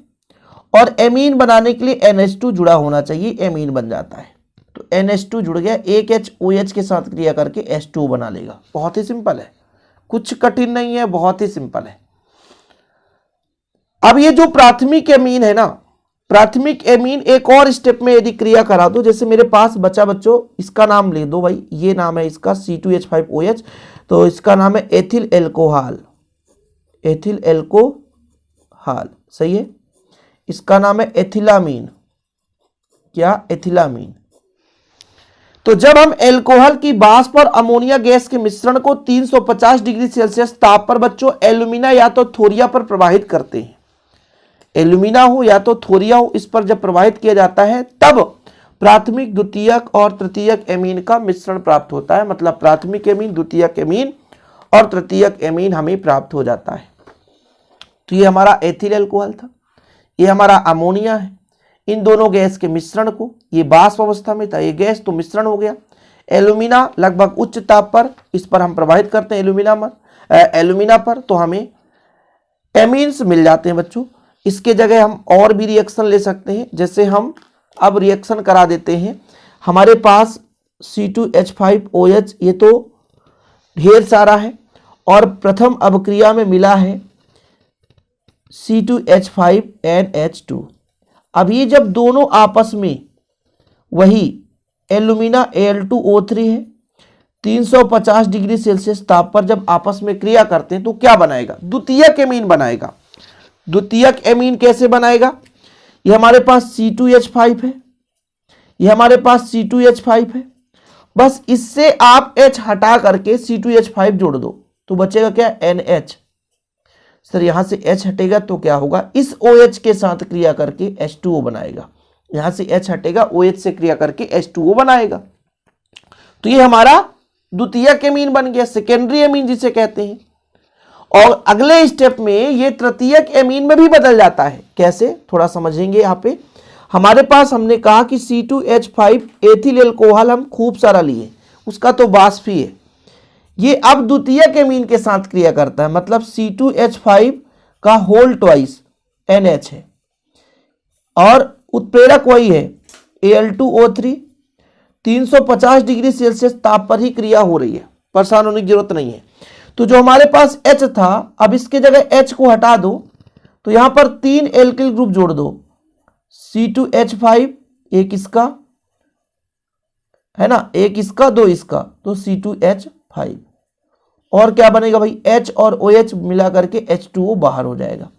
और एमीन बनाने के लिए NH2 जुड़ा होना चाहिए, एमीन बन जाता है। तो NH2 जुड़ गया, एक HOH के साथ क्रिया करके H2 बना लेगा। बहुत ही सिंपल है, कुछ कठिन नहीं है, बहुत ही सिंपल है। अब ये जो प्राथमिक एमीन है ना, प्राथमिक एमीन एक और स्टेप में यदि क्रिया करा दो, जैसे मेरे पास बचा बच्चों, इसका नाम ले दो भाई, ये नाम है इसका C2H5OH, तो इसका नाम है एथिल एल्कोहल, एथिल एल्कोहल, सही है। इसका नाम है एथिलामीन, क्या, एथिलामीन। तो जब हम एल्कोहल की वाष्प और अमोनिया गैस के मिश्रण को 350 डिग्री सेल्सियस ताप पर बच्चों एल्यूमिना या तो थोरिया पर प्रवाहित करते हैं, एल्यूमिना हो या तो थोरिया हो, इस पर जब प्रवाहित किया जाता है तब प्राथमिक, द्वितीयक और तृतीयक एमीन का मिश्रण प्राप्त होता है। मतलब प्राथमिक एमीन, द्वितीयक एमीन और तृतीयक एमीन हमें प्राप्त हो जाता है। तो ये हमारा एथिल एल्कोहल था, ये हमारा अमोनिया है। इन दोनों गैस के मिश्रण को, ये वाष्प अवस्था में था, ये गैस तो मिश्रण हो गया। एल्यूमिना लगभग उच्च ताप पर, इस पर हम प्रवाहित करते हैं एल्यूमिना पर, तो हमें एमीन्स मिल जाते हैं बच्चों। इसके जगह हम और भी रिएक्शन ले सकते हैं, जैसे हम अब रिएक्शन करा देते हैं। हमारे पास C2H5OH ये तो ढेर सारा है और प्रथम अभिक्रिया में मिला है C2H5NH2। अब ये जब दोनों आपस में, वही एल्यूमिना Al2O3 है, 350 डिग्री सेल्सियस ताप पर जब आपस में क्रिया करते हैं तो क्या बनाएगा, द्वितीयक एमीन बनाएगा। द्वितीयक एमीन कैसे बनाएगा, ये हमारे पास C2H5 है, ये हमारे पास C2H5 है, बस इससे आप H हटा करके C2H5 जोड़ दो तो बचेगा क्या, NH। सर यहां से H हटेगा तो क्या होगा, इस OH के साथ क्रिया करके H2O बनाएगा। यहां से H हटेगा, OH से क्रिया करके H2O बनाएगा। तो ये हमारा द्वितीयक एमीन बन गया, सेकेंडरी एमीन जिसे कहते हैं। और अगले स्टेप में ये तृतीयक एमीन में भी बदल जाता है। कैसे, थोड़ा समझेंगे। यहाँ पे हमारे पास हमने कहा कि C2H5 एथिल एल्कोहल हम खूब सारा लिए, उसका तो वाष्प ही है। ये अब द्वितीयक एमीन के साथ क्रिया करता है, मतलब C2H5 का होल ट्वाइस NH है और उत्प्रेरक वही है Al2O3। 350 डिग्री सेल्सियस ताप पर ही क्रिया हो रही है, परेशान होने की जरूरत नहीं है। तो जो हमारे पास H था, अब इसके जगह H को हटा दो, तो यहां पर 3 एल्किल ग्रुप जोड़ दो, C2H5, एक इसका है ना, एक इसका, 2 इसका, तो C2H5, और क्या बनेगा भाई, H और OH मिला करके H2O बाहर हो जाएगा।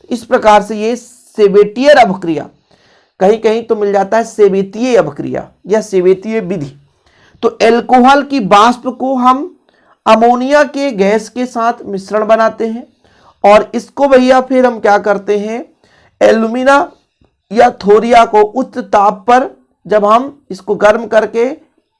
इस प्रकार से ये सेवेटियर अभिक्रिया, कहीं कहीं तो मिल जाता है सेवेतीय अभिक्रिया या सेवेतीय विधि। तो एल्कोहल की वाष्प को हम अमोनिया के गैस के साथ मिश्रण बनाते हैं, और इसको भैया फिर हम क्या करते हैं, एल्यूमिना या थोरिया को उच्च ताप पर जब हम इसको गर्म करके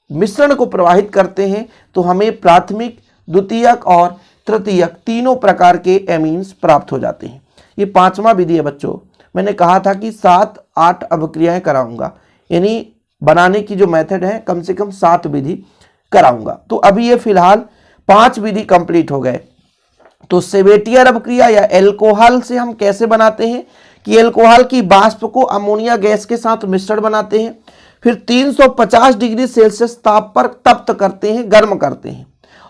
मिश्रण को प्रवाहित करते हैं, तो हमें प्राथमिक, द्वितीयक और तृतीयक तीनों प्रकार के एमीन्स प्राप्त हो जाते हैं। ये 5वां विधि है बच्चों। मैंने कहा था कि 7-8 अभिक्रियाएं कराऊंगा, यानी बनाने की जो मेथड है कम से कम 7 विधि कराऊंगा। तो अभी ये फिलहाल 5 विधि कंप्लीट हो गए। तो सेवेटियर अभिक्रिया या एल्कोहल से हम कैसे बनाते हैं कि एल्कोहल की वाष्प को अमोनिया गैस के साथ मिश्रण बनाते हैं, फिर 350 डिग्री सेल्सियस ताप पर तप्त करते हैं, गर्म करते हैं।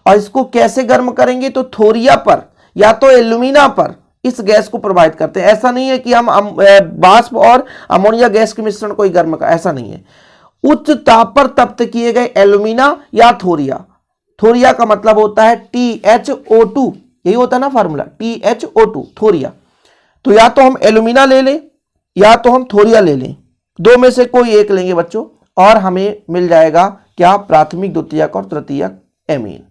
और इसको कैसे गर्म करेंगे, तो थोरिया पर या तो एल्यूमिना पर इस गैस को प्रवाहित करते हैं। ऐसा नहीं है कि हम वाष्प और अमोनिया गैस के मिश्रण को ही गर्म कर, ऐसा नहीं है। उच्च ताप पर तप्त किए गए एल्यूमिना या थोरिया, थोरिया का मतलब होता है THO2, यही होता है ना फार्मूला, THO2 थोरिया। तो या तो हम एल्यूमिना ले लें या तो हम थोरिया ले लें, दो में से कोई एक लेंगे बच्चों, और हमें मिल जाएगा क्या, प्राथमिक, द्वितीयक और तृतीयक एमीन।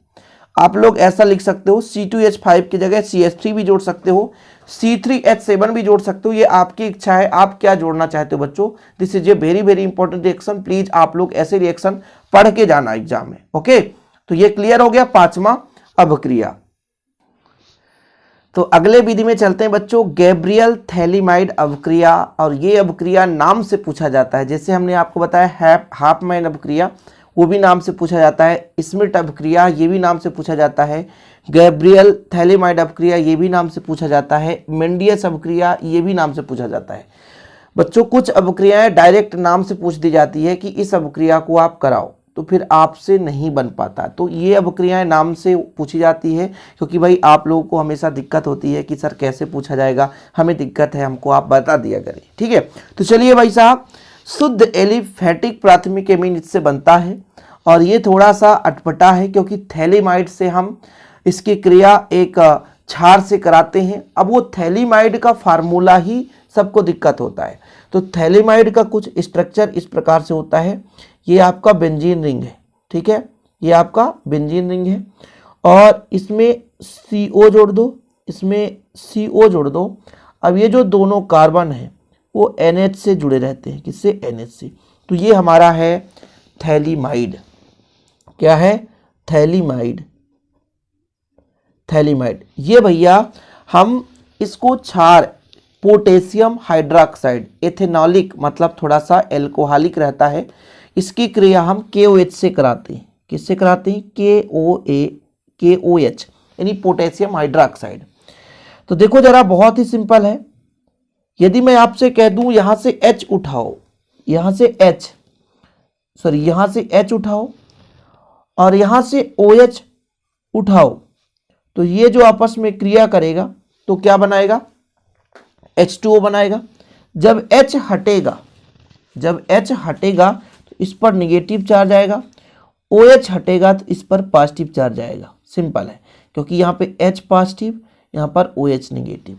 आप लोग ऐसा लिख सकते हो, C2H5 की जगह CH3 भी जोड़ सकते हो, C3H7 भी जोड़ सकते हो, ये आपकी इच्छा है, आप क्या जोड़ना चाहते हो बच्चों। This is a very very important reaction, please आप लोग ऐसे रिएक्शन पढ़ के जाना एग्जाम में। ओके, तो ये क्लियर हो गया 5वां अभिक्रिया। तो अगले विधि में चलते हैं बच्चों, गैब्रियल थैलीमाइड अभिक्रिया। और ये अभिक्रिया नाम से पूछा जाता है, जैसे हमने आपको बताया हाफमैन अभिक्रिया, वो भी नाम से पूछा जाता है, स्मिट अभिक्रिया ये भी नाम से पूछा जाता है, गैब्रियल थैलीमाइड अभिक्रिया ये भी नाम से पूछा जाता है, मेंडियस अभिक्रिया ये भी नाम से पूछा जाता है। बच्चों कुछ अभिक्रियाएं डायरेक्ट नाम से पूछ दी जाती है कि इस अभिक्रिया को आप कराओ, तो फिर आपसे नहीं बन पाता। तो ये अभिक्रियाएं नाम से पूछी जाती है, क्योंकि भाई आप लोगों को हमेशा दिक्कत होती है कि सर कैसे पूछा जाएगा, हमें दिक्कत है, हमको आप बता दिया करें। ठीक है, तो चलिए भाई साहब, शुद्ध एलिफेटिक प्राथमिक एमीन इससे बनता है, और ये थोड़ा सा अटपटा है क्योंकि थैलीमाइड से हम इसकी क्रिया एक क्षार से कराते हैं। अब वो थैलीमाइड का फार्मूला ही सबको दिक्कत होता है। तो थैलीमाइड का कुछ स्ट्रक्चर इस प्रकार से होता है, ये आपका बेंजीन रिंग है, ठीक है, ये आपका बेंजीन रिंग है, और इसमें CO जोड़ दो, इसमें CO जोड़ दो। अब ये जो दोनों कार्बन है वो NH से जुड़े रहते हैं, किससे, NH से। तो ये हमारा है थैलीमाइड। क्या है, थैलीमाइड। थैलीमाइड ये भैया हम इसको क्षार, पोटेशियम हाइड्रोक्साइड, एथेनॉलिक मतलब थोड़ा सा एल्कोहलिक रहता है, इसकी क्रिया हम KOH से कराते हैं। किससे कराते हैं, KOH यानी पोटेशियम हाइड्रोक्साइड। तो देखो जरा, बहुत ही सिंपल है। यदि मैं आपसे कह दूं यहां से H उठाओ, यहां से H उठाओ और यहां से OH उठाओ, तो ये जो आपस में क्रिया करेगा तो क्या बनाएगा, H2O बनाएगा। जब H हटेगा तो इस पर निगेटिव चार्ज आएगा, OH हटेगा तो इस पर पॉजिटिव चार्ज आएगा। सिंपल है, क्योंकि यहाँ पे H पॉजिटिव, यहाँ पर OH निगेटिव।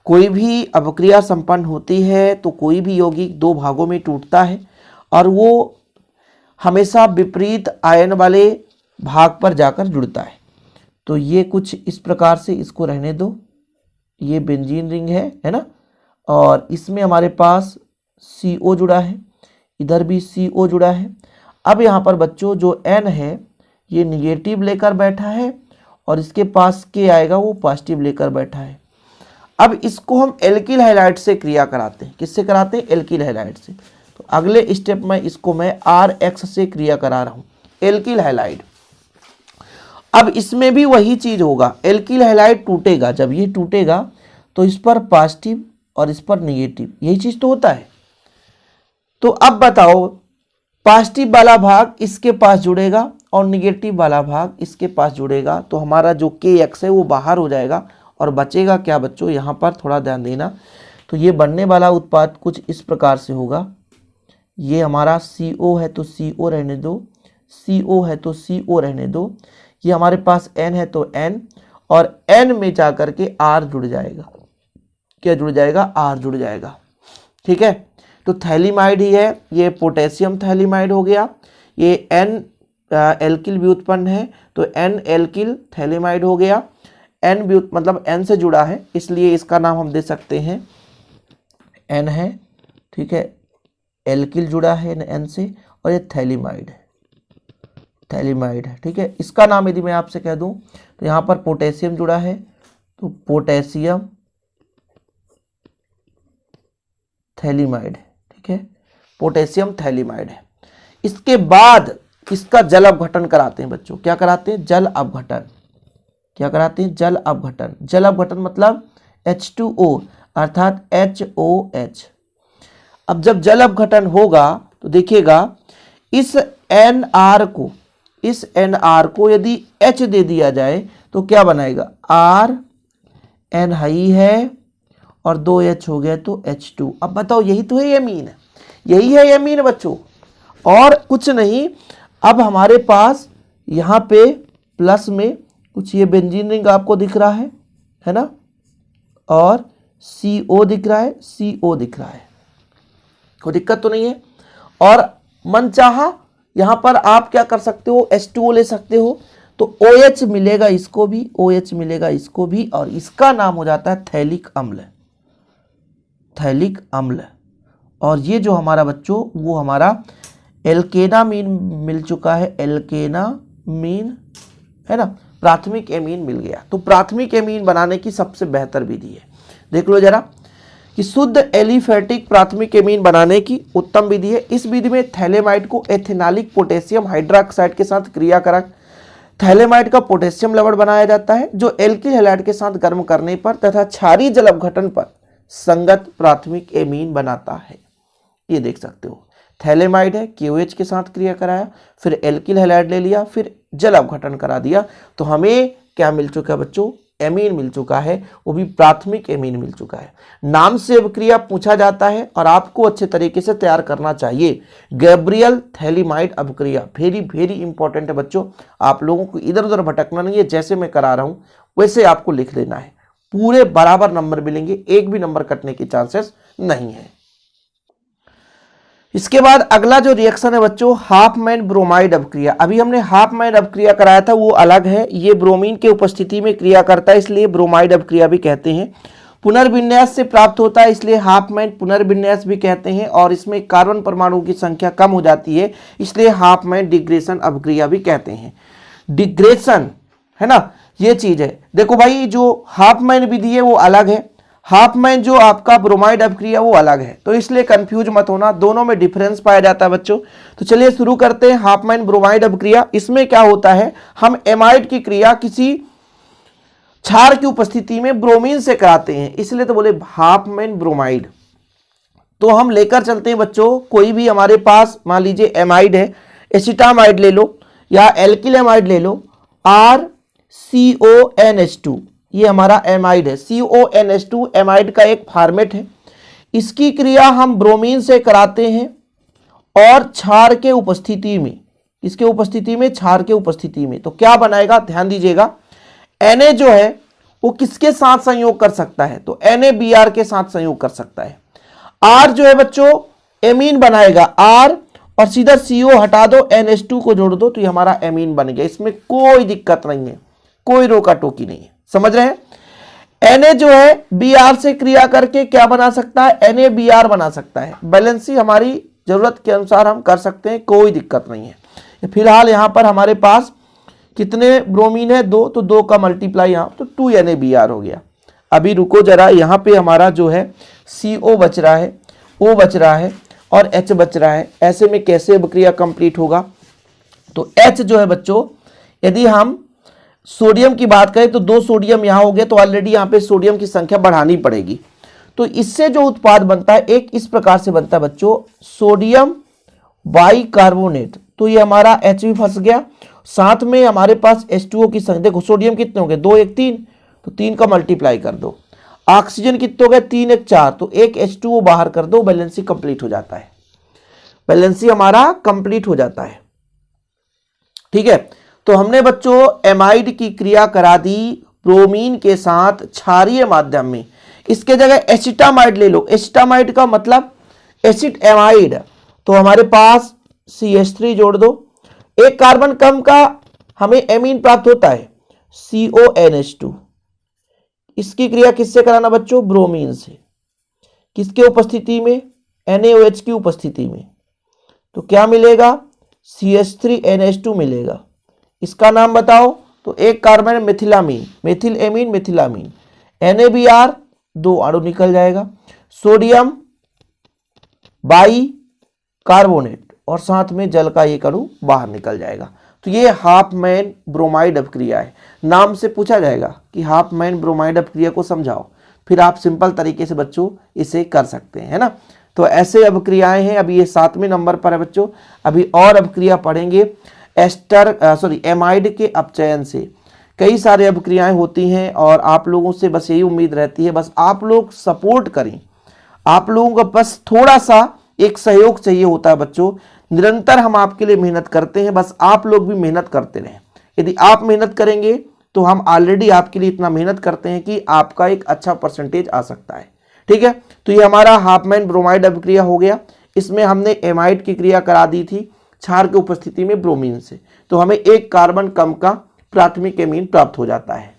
कोई भी अभिक्रिया संपन्न होती है तो कोई भी यौगिक दो भागों में टूटता है, और वो हमेशा विपरीत आयन वाले भाग पर जाकर जुड़ता है। तो ये कुछ इस प्रकार से, इसको रहने दो, ये बेंजीन रिंग है ना, और इसमें हमारे पास CO जुड़ा है, इधर भी CO जुड़ा है। अब यहाँ पर बच्चों जो N है ये निगेटिव लेकर बैठा है, और इसके पास K आएगा वो पॉजिटिव लेकर बैठा है। अब इसको हम एल्किल हैलाइड से क्रिया कराते हैं। किससे कराते हैं, एल्किल हैलाइड से। तो अगले स्टेप में इसको मैं RX से क्रिया करा रहा हूँ, एल्किल हैलाइड। अब इसमें भी वही चीज होगा, एल्किल हैलाइड टूटेगा, जब ये टूटेगा तो इस पर पॉजिटिव और इस पर निगेटिव, यही चीज तो होता है। तो अब बताओ, पॉजिटिव वाला भाग इसके पास जुड़ेगा और निगेटिव वाला भाग इसके पास जुड़ेगा, तो हमारा जो KX है वो बाहर हो जाएगा और बचेगा क्या बच्चों, यहाँ पर थोड़ा ध्यान देना। तो ये बनने वाला उत्पाद कुछ इस प्रकार से होगा। ये हमारा CO है तो CO रहने दो, CO है तो CO रहने दो, ये हमारे पास N है तो N, और N में जा करके R जुड़ जाएगा। क्या जुड़ जाएगा? R जुड़ जाएगा। ठीक है, तो थैलीमाइड ही है, ये पोटेशियम थैलीमाइड हो गया। ये N एल्किल व्युत्पन्न है तो N एल्किल थैलीमाइड हो गया। N मतलब N से जुड़ा है, इसलिए इसका नाम हम दे सकते हैं N है। ठीक है, एल्किल जुड़ा है N से, और ये थैलीमाइड है, थैलीमाइड है। ठीक है, इसका नाम यदि मैं आपसे कह दूं तो यहाँ पर पोटेशियम जुड़ा है तो पोटेशियम थैलीमाइड है। ठीक है, पोटेशियम थैलीमाइड है। इसके बाद इसका जल अपघटन कराते हैं बच्चों। क्या कराते हैं? जल अपघटन। क्या कराते हैं? जल अपघटन। जल अपघटन मतलब H2O अर्थात HOH। अब जब जल अपघटन होगा तो देखिएगा इस NR को यदि H दे दिया जाए तो क्या बनाएगा? R N हाई है और 2H हो गया तो H2। अब बताओ, यही तो है एमीन, यही है एमीन बच्चों, और कुछ नहीं। अब हमारे पास यहाँ पे प्लस में कुछ ये बेंजीन रिंग आपको दिख रहा है ना, और CO दिख रहा है, CO दिख रहा है, कोई दिक्कत तो नहीं है। और मनचाहा यहाँ पर आप क्या कर सकते हो? H2O ले सकते हो, तो OH मिलेगा इसको भी, OH मिलेगा इसको भी, और इसका नाम हो जाता है थैलिक अम्ल, थैलिक अम्ल। और ये जो हमारा बच्चों वो हमारा एल्केनामीन मिल चुका है, एल्केनामीन है ना, प्राथमिक एमीन मिल गया। तो प्राथमिक एमीन बनाने की सबसे बेहतर विधि है, देख लो जरा, कि शुद्ध एलिफेटिक प्राथमिक एमीन बनाने की उत्तम विधि है। इस विधि में थैलेमाइड को एथेनालिक पोटेशियम हाइड्रोक्साइड के साथ क्रिया करा थैलेमाइड का पोटेशियम लवण बनाया जाता है, जो एल्किल हैलाइड के साथ गर्म करने पर तथा क्षारीय जल अपघटन पर संगत प्राथमिक एमीन बनाता है। ये देख सकते हो, थैलेमाइड है, KOH के साथ क्रिया कराया, फिर एल्किल हैलाइड ले लिया, फिर जल अपघटन करा दिया, तो हमें क्या मिल चुका है बच्चों? एमीन मिल चुका है, वो भी प्राथमिक एमीन मिल चुका है। नाम से अभिक्रिया पूछा जाता है और आपको अच्छे तरीके से तैयार करना चाहिए। गैब्रियल थैलीमाइड अभिक्रिया वेरी वेरी इंपॉर्टेंट है बच्चों, आप लोगों को इधर उधर भटकना नहीं है, जैसे मैं करा रहा हूं वैसे आपको लिख लेना है। पूरे बराबर नंबर मिलेंगे, एक भी नंबर कटने के चांसेस नहीं है। इसके बाद अगला जो रिएक्शन है बच्चों, हाफमैन ब्रोमाइड अपक्रिया। अभी हमने हाफमैन अपक्रिया कराया था, वो अलग है, ये ब्रोमीन के उपस्थिति में क्रिया करता है, इसलिए ब्रोमाइड अपक्रिया भी कहते हैं। पुनर्विन्यास से प्राप्त होता है, इसलिए हाफमैन पुनर्विन्यास भी कहते हैं, और इसमें कार्बन परमाणु की संख्या कम हो जाती है, इसलिए हाफमैन डिग्रेशन अपक्रिया भी कहते हैं। डिग्रेशन है ना, ये चीज है। देखो भाई, जो हाफमैन विधि है वो अलग है, हाफमैन जो आपका ब्रोमाइड अपक्रिया वो अलग है, तो इसलिए कंफ्यूज मत होना, दोनों में डिफरेंस पाया जाता है बच्चों। तो चलिए शुरू करते हैं हाफमैन ब्रोमाइड अपक्रिया। इसमें क्या होता है, हम एमाइड की क्रिया किसी क्षार की उपस्थिति में ब्रोमीन से कराते हैं, इसलिए तो बोले हाफमैन ब्रोमाइड। तो हम लेकर चलते हैं बच्चों, कोई भी हमारे पास मान लीजिए एमाइड है, एसिटामाइड ले लो या एल्किल एमाइड ले लो, RCONH2, ये हमारा एमाइड है। CONH2 एमाइड का एक फॉर्मेट है, इसकी क्रिया हम ब्रोमीन से कराते हैं और क्षार के उपस्थिति में, इसके उपस्थिति में, क्षार के उपस्थिति में, तो क्या बनाएगा, ध्यान दीजिएगा। Na जो है वो किसके साथ संयोग कर सकता है, तो NaBr के साथ संयोग कर सकता है। R जो है बच्चों एमीन बनाएगा, R और सीधा CO हटा दो, NH2 को जोड़ दो, तो ये हमारा एमीन बन गया। इसमें कोई दिक्कत नहीं है, कोई रोका टोकी नहीं है, समझ रहे हैं। Na जो है Br से क्रिया करके क्या बना सकता है, NaBr बना सकता है। बैलेंसी हमारी जरूरत के अनुसार हम कर सकते हैं, कोई दिक्कत नहीं है। फिलहाल यहाँ पर हमारे पास कितने ब्रोमीन है, 2, तो 2 का मल्टीप्लाई यहाँ, तो 2 NaBr हो गया। अभी रुको जरा, यहाँ पे हमारा जो है CO बच रहा है, O बच रहा है और H बच रहा है। ऐसे में कैसे अभिक्रिया कंप्लीट होगा, तो H जो है बच्चों, यदि हम सोडियम की बात करें तो 2 सोडियम यहाँ हो गए, तो ऑलरेडी यहाँ पे सोडियम की संख्या बढ़ानी पड़ेगी। तो इससे जो उत्पाद बनता है एक इस प्रकार से बनता है बच्चों, सोडियम बाइकार्बोनेट। तो ये हमारा H भी फंस गया साथ में हमारे पास H2O की संख्या, देखो सोडियम कितने हो गए 2 1 3, तो 3 का मल्टीप्लाई कर दो। ऑक्सीजन कितने हो गए 3 1 4, तो एक H2O बाहर कर दो, बैलेंसी कंप्लीट हो जाता है, बैलेंसी हमारा कंप्लीट हो जाता है। ठीक है, तो हमने बच्चों एमाइड की क्रिया करा दी ब्रोमीन के साथ क्षारीय माध्यम में। इसके जगह एसिटामाइड ले लो, एसिटामाइड का मतलब एसिड एमाइड, तो हमारे पास CH3 जोड़ दो, एक कार्बन कम का हमें एमीन प्राप्त होता है CONH2। इसकी क्रिया किससे कराना बच्चों, ब्रोमीन से, किसके उपस्थिति में, NaOH की उपस्थिति में, तो क्या मिलेगा CH3NH2 मिलेगा। इसका नाम बताओ, तो एक कार्बन मिथिलामीन, मेथिल एमीन मिथिलामीन, NaBr 2 अणु निकल जाएगा, सोडियम बाई कार्बोनेट और साथ में जल का एक अणु बाहर निकल जाएगा। तो ये हाफमैन ब्रोमाइड अपक्रिया है। नाम से पूछा जाएगा कि हाफमैन ब्रोमाइड अपक्रिया को समझाओ, फिर आप सिंपल तरीके से बच्चों इसे कर सकते हैं, है ना। तो ऐसे अपक्रियाएं हैं। अभी ये 7वें नंबर पर है बच्चों। अभी और अपक्रिया पढ़ेंगे एमाइड के अपचयन से। कई सारे अपक्रियाएं होती हैं और आप लोगों से बस यही उम्मीद रहती है, बस आप लोग सपोर्ट करें। आप लोगों का बस थोड़ा सा एक सहयोग चाहिए होता है बच्चों। निरंतर हम आपके लिए मेहनत करते हैं, बस आप लोग भी मेहनत करते रहें। यदि आप मेहनत करेंगे तो हम ऑलरेडी आपके लिए इतना मेहनत करते हैं कि आपका एक अच्छा परसेंटेज आ सकता है। ठीक है, तो ये हमारा हाफमैन ब्रोमाइड अपक्रिया हो गया। इसमें हमने एमाइड की क्रिया करा दी थी क्षार की उपस्थिति में ब्रोमीन से, तो हमें एक कार्बन कम का प्राथमिक एमीन प्राप्त हो जाता है।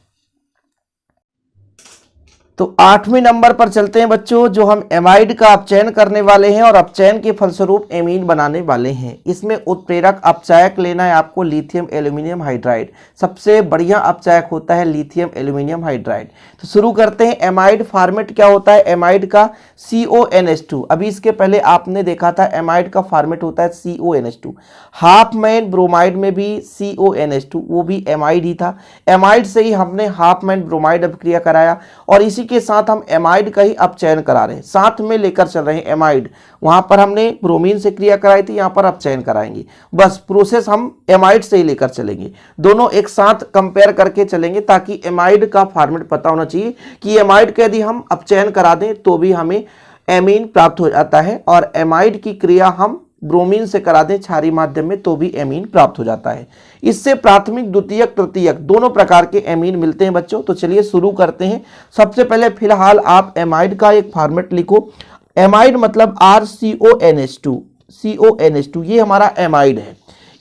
तो 8वें नंबर पर चलते हैं बच्चों, जो हम एमाइड का अपचयन करने वाले हैं और अपचयन के फलस्वरूप एमीन बनाने वाले हैं। इसमें उत्प्रेरक अपचायक लेना है आपको लिथियम एल्यूमिनियम हाइड्राइड। सबसे बढ़िया अपचायक होता है लिथियम एल्यूमिनियम हाइड्राइड। तो शुरू करते हैं। एमाइड फॉर्मेट क्या होता है एमाइड का, CONH2। अभी इसके पहले आपने देखा था एमाइड का फॉर्मेट होता है CONH2। हाफमैन ब्रोमाइड में भी CONH2, वो भी एमाइड ही था। एमाइड से ही हमने हाफमैन ब्रोमाइड अपक्रिया कराया और इसी के साथ हम एमाइड का ही अपचयन करा रहे हैं, साथ में लेकर चल रहे हैं एमाइड। वहां पर हमने ब्रोमीन से क्रिया कराई थी, यहां पर अपचयन कराएंगे। बस प्रोसेस हम एमाइड से ही लेकर चलेंगे, दोनों एक साथ कंपेयर करके चलेंगे ताकि एमाइड का फॉर्मेट पता होना चाहिए कि एमाइड का यदि हम अपचयन करा दें तो भी हमें एमीन प्राप्त हो जाता है, और एमाइड की क्रिया हम ब्रोमीन से करा दें क्षारीय माध्यम में तो भी एमीन प्राप्त हो जाता है। इससे प्राथमिक द्वितीयक तृतीयक दोनों प्रकार के एमीन मिलते हैं बच्चों। तो चलिए शुरू करते हैं। सबसे पहले फिलहाल आप एमाइड का एक फॉर्मेट लिखो। एमाइड मतलब RCONH2, CONH2 ये हमारा एमाइड है।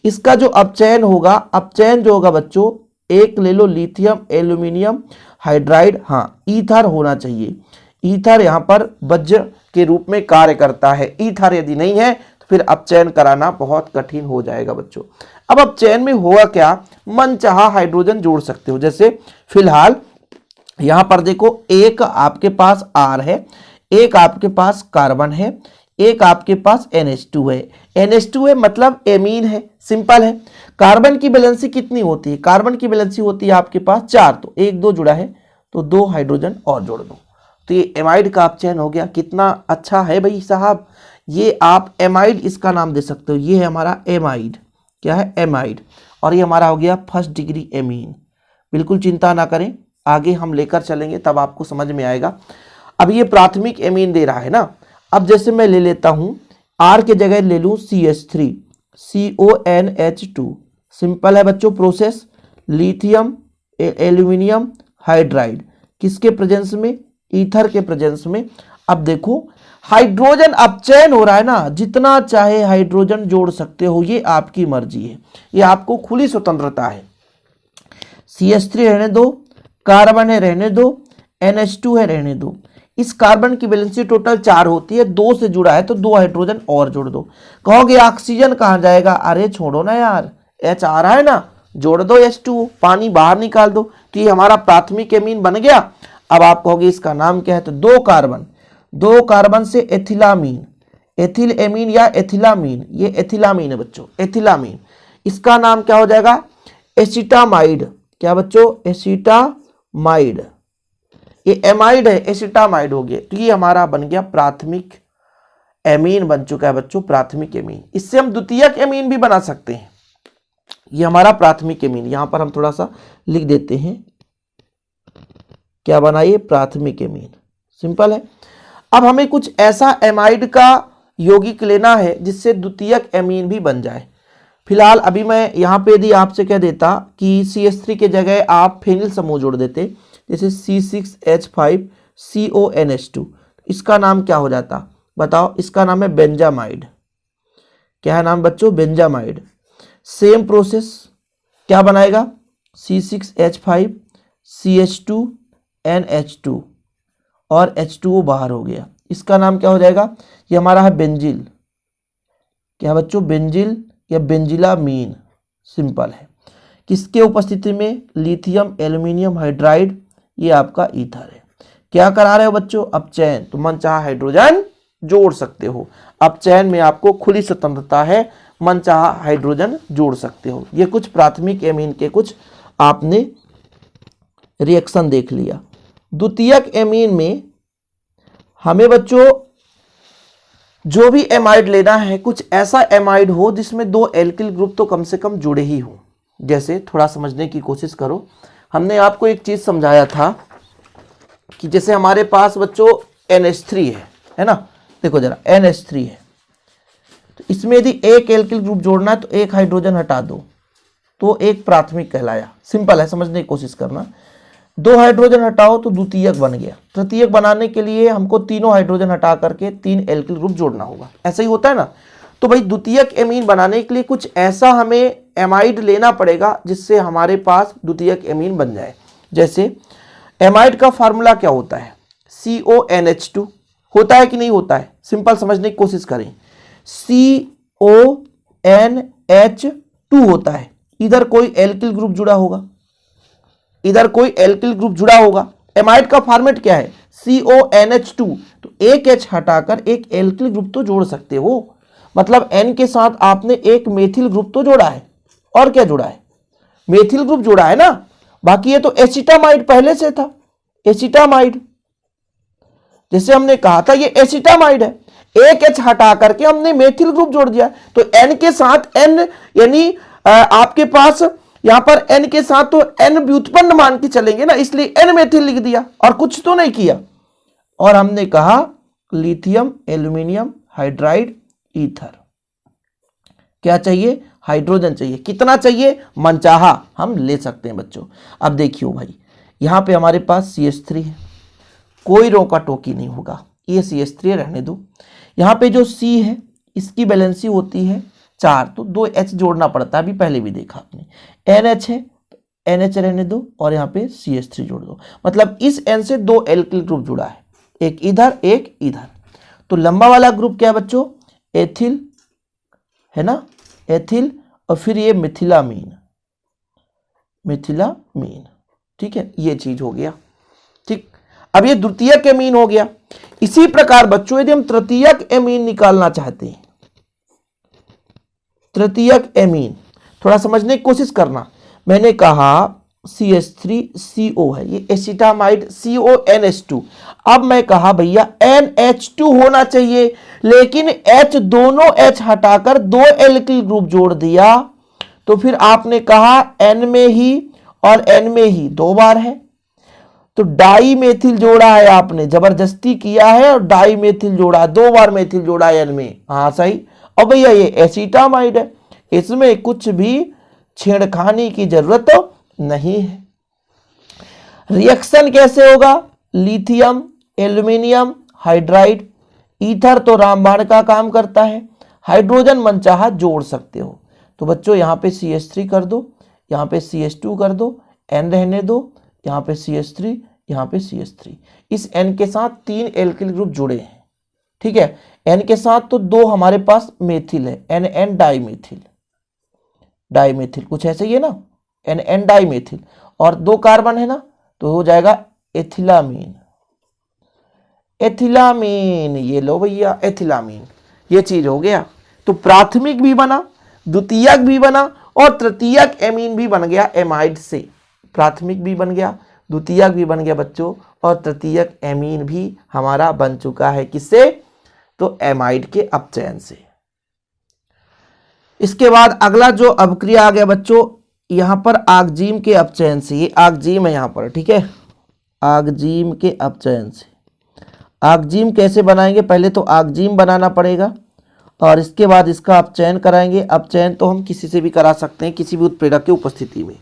इसका जो अपचयन होगा, अपचयन जो होगा बच्चों, एक ले लो लिथियम एल्यूमिनियम हाइड्राइड, हाँ ईथर होना चाहिए। ईथर यहाँ पर वज्र के रूप में कार्य करता है। ईथर यदि नहीं है फिर अपचयन कराना बहुत कठिन हो जाएगा बच्चों। अब अपचयन में होगा क्या, मनचाहा हाइड्रोजन जोड़ सकते हो। जैसे फिलहाल यहां पर देखो, एक आपके पास R है, एक आपके पास कार्बन है, एक आपके पास NH2 है। NH2 है मतलब एमीन है, सिंपल है। कार्बन की बैलेंसी कितनी होती है, कार्बन की बैलेंसी होती है आपके पास 4, तो 1 2 जुड़ा है तो 2 हाइड्रोजन और जोड़ दो, तो ये एमाइड का अपचयन हो गया। कितना अच्छा है भाई साहब, ये आप एमाइड इसका नाम दे सकते हो। ये है हमारा एमाइड, क्या है एमाइड, और ये हमारा हो गया फर्स्ट डिग्री एमीन। बिल्कुल चिंता ना करें, आगे हम लेकर चलेंगे तब आपको समझ में आएगा। अब ये प्राथमिक एमीन दे रहा है ना। अब जैसे मैं ले लेता हूं R के जगह ले लूं CH3, CONH2। सिंपल है बच्चों प्रोसेस। लिथियम एल्यूमिनियम हाइड्राइड किसके प्रेजेंस में, ईथर के प्रेजेंस में। अब देखो हाइड्रोजन अपचयन हो रहा है ना, जितना चाहे हाइड्रोजन जोड़ सकते हो, ये आपकी मर्जी है, ये आपको खुली स्वतंत्रता है। CH3 रहने दो, कार्बन है रहने दो, NH2 है रहने दो। इस कार्बन की वैलेंसी टोटल 4 होती है, 2 से जुड़ा है तो 2 हाइड्रोजन और जोड़ दो। कहोगे ऑक्सीजन कहां जाएगा, अरे छोड़ो ना यार, H आ रहा है ना, जोड़ दो H2, पानी बाहर निकाल दो, तो ये हमारा प्राथमिक एमीन बन गया। अब आप कहोगे इसका नाम क्या है, तो 2 कार्बन से एथिलामीन, एथिल एमीन या एथिलामीन, ये एथिलामीन है बच्चों, एथिलामीन। इसका नाम क्या हो जाएगा, एसिटामाइड। क्या बच्चों, एसिटामाइड। ये एमाइड है, एसिटामाइड हो गया। तो ये हमारा बन गया प्राथमिक एमीन, बन चुका है बच्चों प्राथमिक एमीन। इससे हम द्वितीयक एमीन भी बना सकते हैं। ये हमारा प्राथमिक एमीन, यहां पर हम थोड़ा सा लिख देते हैं, क्या बना ये प्राथमिक एमीन, सिंपल है। अब हमें कुछ ऐसा एमाइड का यौगिक लेना है जिससे द्वितीयक एमीन भी बन जाए। फिलहाल अभी मैं यहाँ पे यदि आपसे कह देता कि CH3 के जगह आप फेनिल समूह जोड़ देते, जैसे C6H5CONH2, इसका नाम क्या हो जाता बताओ? इसका नाम है बेंजामाइड। क्या है नाम बच्चों? बेंजामाइड। सेम प्रोसेस, क्या बनाएगा? C6H5CH2NH2 और H2O बाहर हो गया, इसका नाम क्या हो जाएगा? ये हमारा है बेंजिल। क्या बच्चों? बेंजिल या बेंजिलामीन, सिंपल है। किसके उपस्थिति में? लिथियम एल्यूमिनियम हाइड्राइड, ये आपका ईथर है। क्या करा रहे हो बच्चों? अपचयन, तो मनचाहा हाइड्रोजन जोड़ सकते हो। अपचयन में आपको खुली स्वतंत्रता है, मनचाहा हाइड्रोजन जोड़ सकते हो। ये कुछ प्राथमिक एमीन के कुछ आपने रिएक्शन देख लिया। द्वितीयक एमीन में हमें बच्चों जो भी एमाइड लेना है, कुछ ऐसा एमाइड हो जिसमें 2 एल्किल ग्रुप तो कम से कम जुड़े ही हो। जैसे थोड़ा समझने की कोशिश करो, हमने आपको एक चीज समझाया था कि जैसे हमारे पास बच्चों NH3 है ना, देखो जरा NH3 है, तो इसमें यदि एक एल्किल ग्रुप जोड़ना है तो एक हाइड्रोजन हटा दो तो एक प्राथमिक कहलाया। सिंपल है, समझने की कोशिश करना। 2 हाइड्रोजन हटाओ तो द्वितीयक बन गया। तृतीयक बनाने के लिए हमको तीनों हाइड्रोजन हटा करके 3 एल्किल ग्रुप जोड़ना होगा, ऐसा ही होता है ना। तो भाई द्वितीयक एमीन बनाने के लिए कुछ ऐसा हमें एमाइड लेना पड़ेगा जिससे हमारे पास द्वितीयक एमीन बन जाए। जैसे एमाइड का फार्मूला क्या होता है? CONH2 होता है कि नहीं होता है? सिंपल समझने की कोशिश करें, CONH2 होता है। इधर कोई एल्किल ग्रुप जुड़ा होगा, इधर कोई एल्किल ग्रुप जुड़ा होगा। एमाइड का फॉर्मेट क्या है? CONH2, तो एक H हटाकर एक एल्किल ग्रुप तो जोड़ सकते हो। मतलब N के साथ आपने एक मेथिल ग्रुप तो जोड़ा है, और क्या जोड़ा है? मेथिल ग्रुप जोड़ा है ना। बाकी ये तो एसिटामाइड पहले से था, एसिटामाइड। जैसे हमने कहा था ये एसिटामाइड है, एक H हटा करके हमने मेथिल ग्रुप जोड़ दिया, तो N के साथ N, यानी आपके पास यहां पर N के साथ तो N व्युत्पन्न मान के चलेंगे ना, इसलिए N मेथिल लिख दिया और कुछ तो नहीं किया। और हमने कहा लिथियम एल्यूमिनियम हाइड्राइड ईथर। क्या चाहिए? हाइड्रोजन चाहिए। कितना चाहिए? मनचाहा हम ले सकते हैं बच्चों। अब देखियो भाई, यहां पे हमारे पास CH3 है, कोई रोका टोकी नहीं होगा, ये CH3 रहने दो। यहां पे जो C है इसकी बैलेंसी होती है 4, तो 2 H जोड़ना पड़ता है, अभी पहले भी देखा आपने। NH है, NH रहने दो और यहाँ पे CH3 जोड़ दो। मतलब इस N से 2 एल्किल ग्रुप जुड़ा है, एक इधर एक इधर। तो लंबा वाला ग्रुप क्या है बच्चों? एथिल है ना, एथिल, और फिर ये मिथिलामीन, मिथिलामीन। ठीक है, ये चीज हो गया। ठीक, अब ये द्वितीयक एमीन हो गया। इसी प्रकार बच्चों यदि हम तृतीयक एमीन निकालना चाहते हैं, तृतीयक एमीन थोड़ा समझने की कोशिश करना। मैंने कहा CH3CO है, ये एसिटामाइड CONH2। अब मैं कहा भैया NH2 होना चाहिए, लेकिन H दोनों H हटाकर 2 एल्किल ग्रुप जोड़ दिया, तो फिर आपने कहा N में ही और N में ही 2 बार है, तो डाई मेथिल जोड़ा है आपने, जबरदस्ती किया है और डाई मेथिल जोड़ा, 2 बार मेथिल जोड़ा है N में। हाँ सही। और भैया ये एसिटामाइड है, इसमें कुछ भी छेड़खानी की जरूरत नहीं है। रिएक्शन कैसे होगा? लिथियम एल्यूमिनियम हाइड्राइड ईथर तो रामबाण का काम करता है, हाइड्रोजन मनचाहा जोड़ सकते हो। तो बच्चों यहाँ पे CH3 कर दो, यहाँ पे CH2 कर दो, N रहने दो, यहाँ पे CH3, यहाँ पे CH3। इस N के साथ 3 एल्किल ग्रुप जुड़े हैं। ठीक है, N के साथ तो 2 हमारे पास मेथिल है, NN डाइमेथिल, डाइमेथिल कुछ ऐसे ही है ना, NN डाइमेथिल, और 2 कार्बन है ना, तो हो जाएगा एथिलामीन। एथिलामीन, ये लो भैया एथिलामीन, ये चीज हो गया। तो प्राथमिक भी बना, द्वितीयक भी बना और तृतीयक एमीन भी बन गया एमाइड से। प्राथमिक भी बन गया, द्वितीयक भी बन गया बच्चों, और तृतीयक एमीन भी हमारा बन चुका है। किससे? तो एमाइड के अपचयन से। इसके बाद अगला जो अवक्रिया आ गया बच्चों, यहां पर आगजीम के अपचयन से, ये आगजीम है यहां पर, ठीक है, आगजीम के अपचयन से। आगजीम कैसे बनाएंगे, पहले तो आगजीम बनाना पड़ेगा और इसके बाद इसका अपचयन कराएंगे। अपचयन तो हम किसी से भी करा सकते हैं, किसी भी उत्प्रेरक की उपस्थिति में।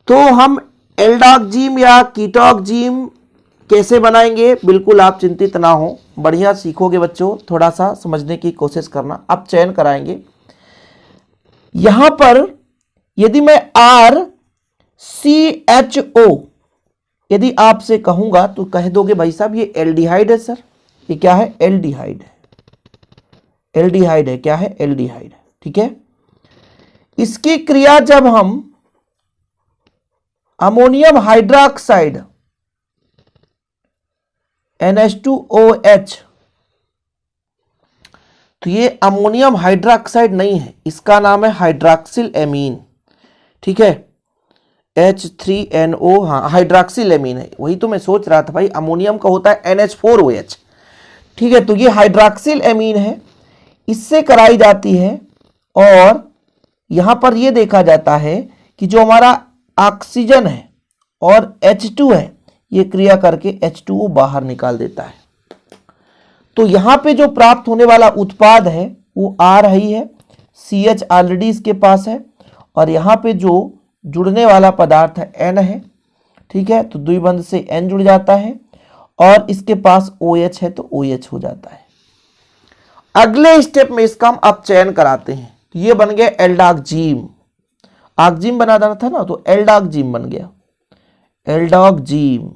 तो हम एल्डोक्जीम या कीटोक्जीम कैसे बनाएंगे, बिल्कुल आप चिंतित ना हो, बढ़िया सीखोगे बच्चों, थोड़ा सा समझने की कोशिश करना। अपचयन कराएंगे। यहां पर यदि मैं RCHO यदि आपसे कहूंगा तो कह दोगे भाई साहब ये एल्डिहाइड है सर। ये क्या है, एल्डिहाइड है। एल्डिहाइड है, क्या है, एल्डिहाइड है, ठीक है। इसकी क्रिया जब हम अमोनियम हाइड्रोक्साइड NH2OH, तो ये अमोनियम हाइड्रोक्साइड नहीं है, इसका नाम है हाइड्रॉक्सिल एमीन, ठीक है, H3NO, हाँ हाइड्रॉक्सिल एमीन है। वही तो मैं सोच रहा था भाई, अमोनियम का होता है NH4OH, ठीक है। तो ये हाइड्रॉक्सिल एमीन है, इससे कराई जाती है। और यहां पर यह देखा जाता है कि जो हमारा ऑक्सीजन है और H2 है, ये क्रिया करके H2O बाहर निकाल देता है। तो यहां पे जो प्राप्त होने वाला उत्पाद है वो आ रही है, CH ऑलरेडी इसके पास है और यहां पे जो जुड़ने वाला पदार्थ है N है, ठीक है। तो द्विबंध से N जुड़ जाता है और इसके पास OH है तो OH हो जाता है। अगले स्टेप में इसका हम अपचयन कराते हैं, तो ये बन गया एल्डोक्जीम। आगजीम बना देना था ना, तो एल्डोक्जीम बन गया, एल्डोक्जीम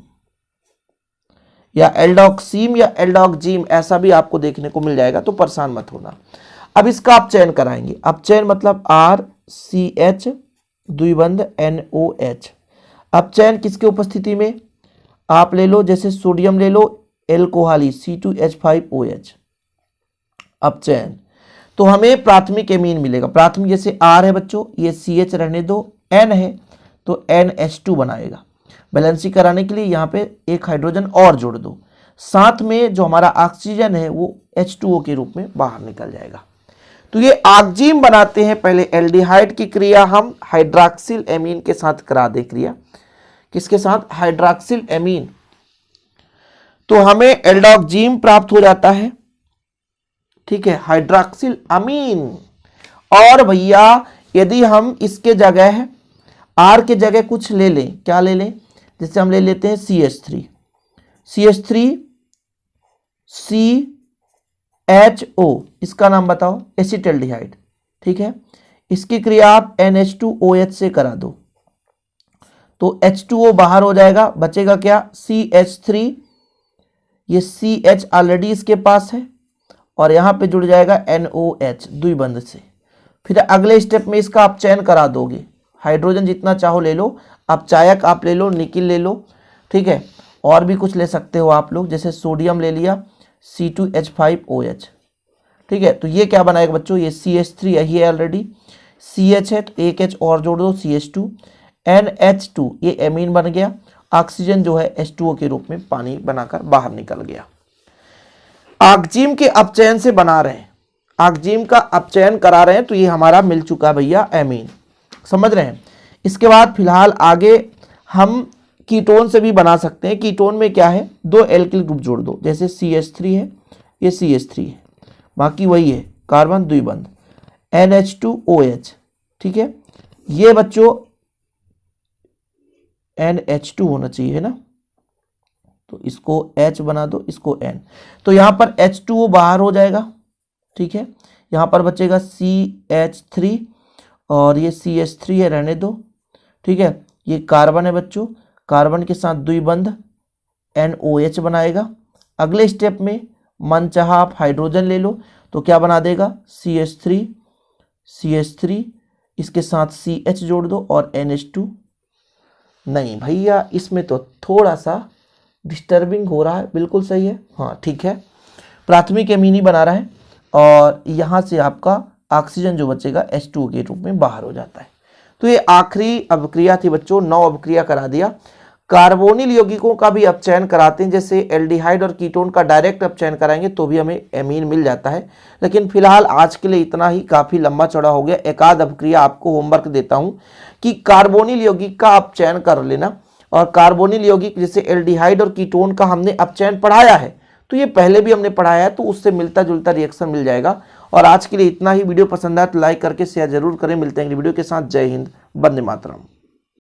या एल्डोक्सीम या एल्डोक्जीम, ऐसा भी आपको देखने को मिल जाएगा, तो परेशान मत होना। अब इसका अपचयन कराएंगे। अपचयन मतलब RCH द्विबंध NOH। अपचयन किसके उपस्थिति में, आप ले लो, जैसे सोडियम ले लो, एल्कोहली C2H5OH। अपचयन तो हमें प्राथमिक एमीन मिलेगा। प्राथमिक जैसे R है बच्चों, ये CH रहने दो, N है तो NH2 बनाएगा। बैलेंसी कराने के लिए यहाँ पे एक हाइड्रोजन और जोड़ दो, साथ में जो हमारा ऑक्सीजन है वो H2O के रूप में बाहर निकल जाएगा। तो ये आगजीम बनाते हैं। पहले एल्डिहाइड की क्रिया हम हाइड्रॉक्सिल एमीन के साथ करा दे। क्रिया किसके साथ, हाइड्रॉक्सिल एमीन, तो हमें एल्डोक्जीम प्राप्त हो जाता है, ठीक है, हाइड्रॉक्सिल अमीन। और भैया यदि हम इसके जगह R के जगह कुछ ले लें, क्या ले लें, जैसे हम ले लेते हैं CH3 CHO, इसका नाम बताओ, एसिटल्डिहाइड, ठीक है। इसकी क्रिया आप NH2OH से करा दो तो H2O बाहर हो जाएगा, बचेगा क्या, CH3, ये CH ऑलरेडी इसके पास है और यहां पे जुड़ जाएगा NOH द्विबंध से। फिर अगले स्टेप में इसका अपचयन करा दोगे, हाइड्रोजन जितना चाहो ले लो, अपचायक आप ले लो, निकिल ले लो, ठीक है, और भी कुछ ले सकते हो आप लोग, जैसे सोडियम ले लिया C2H5OH, ठीक है। तो ये क्या बनाएगा बच्चों, ये CH3 यही है ऑलरेडी, CH है तो एक H और जोड़ दो, CH2, NH2 ये एमीन बन गया। ऑक्सीजन जो है H2O के रूप में पानी बनाकर बाहर निकल गया। आगजीम के अपचयन से बना रहे हैं, आगजीम का अपचयन करा रहे हैं, तो ये हमारा मिल चुका भैया एमीन, समझ रहे हैं। इसके बाद फिलहाल आगे हम कीटोन से भी बना सकते हैं। कीटोन में क्या है, दो एल्किल ग्रुप जोड़ दो, जैसे CH3 है, ये CH3 है, बाकी वही है कार्बन द्विबंध NH2OH, ठीक है। ये बच्चों NH2 होना चाहिए, है ना, तो इसको H बना दो, इसको N, तो यहां पर H2O बाहर हो जाएगा, ठीक है। यहां पर बचेगा CH3 और ये CH3 है, रहने दो, ठीक है। ये कार्बन है बच्चों, कार्बन के साथ द्विबंध NOH बनाएगा। अगले स्टेप में मनचाहा आप हाइड्रोजन ले लो तो क्या बना देगा, CH3, इसके साथ CH जोड़ दो और NH2। नहीं भैया, इसमें तो थोड़ा सा डिस्टर्बिंग हो रहा है, बिल्कुल सही है, हाँ ठीक है, प्राथमिक एमीन ही बना रहा है और यहाँ से आपका ऑक्सीजन जो बचेगा H2O के रूप में बाहर हो जाता है। तो ये आखिरी अवक्रिया थी बच्चों, 9 अवक्रिया करा दिया। कार्बोनिल यौगिकों का भी अपचयन कराते हैं, जैसे एल्डिहाइड और कीटोन का डायरेक्ट अपचयन कराएंगे तो भी हमें एमीन मिल जाता है। लेकिन फिलहाल आज के लिए इतना ही, काफ़ी लंबा चौड़ा हो गया। एक आध अपक्रिया आपको होमवर्क देता हूं कि कार्बोनिल यौगिक का अपचयन कर लेना, और कार्बोनिल यौगिक जैसे एल्डिहाइड और कीटोन का हमने अपचयन पढ़ाया है, तो ये पहले भी हमने पढ़ाया है, तो उससे मिलता जुलता रिएक्शन मिल जाएगा। और आज के लिए इतना ही। वीडियो पसंद आया तो लाइक करके शेयर जरूर करें। मिलते हैं अगली वीडियो के साथ। जय हिंद, वंदे मातरम।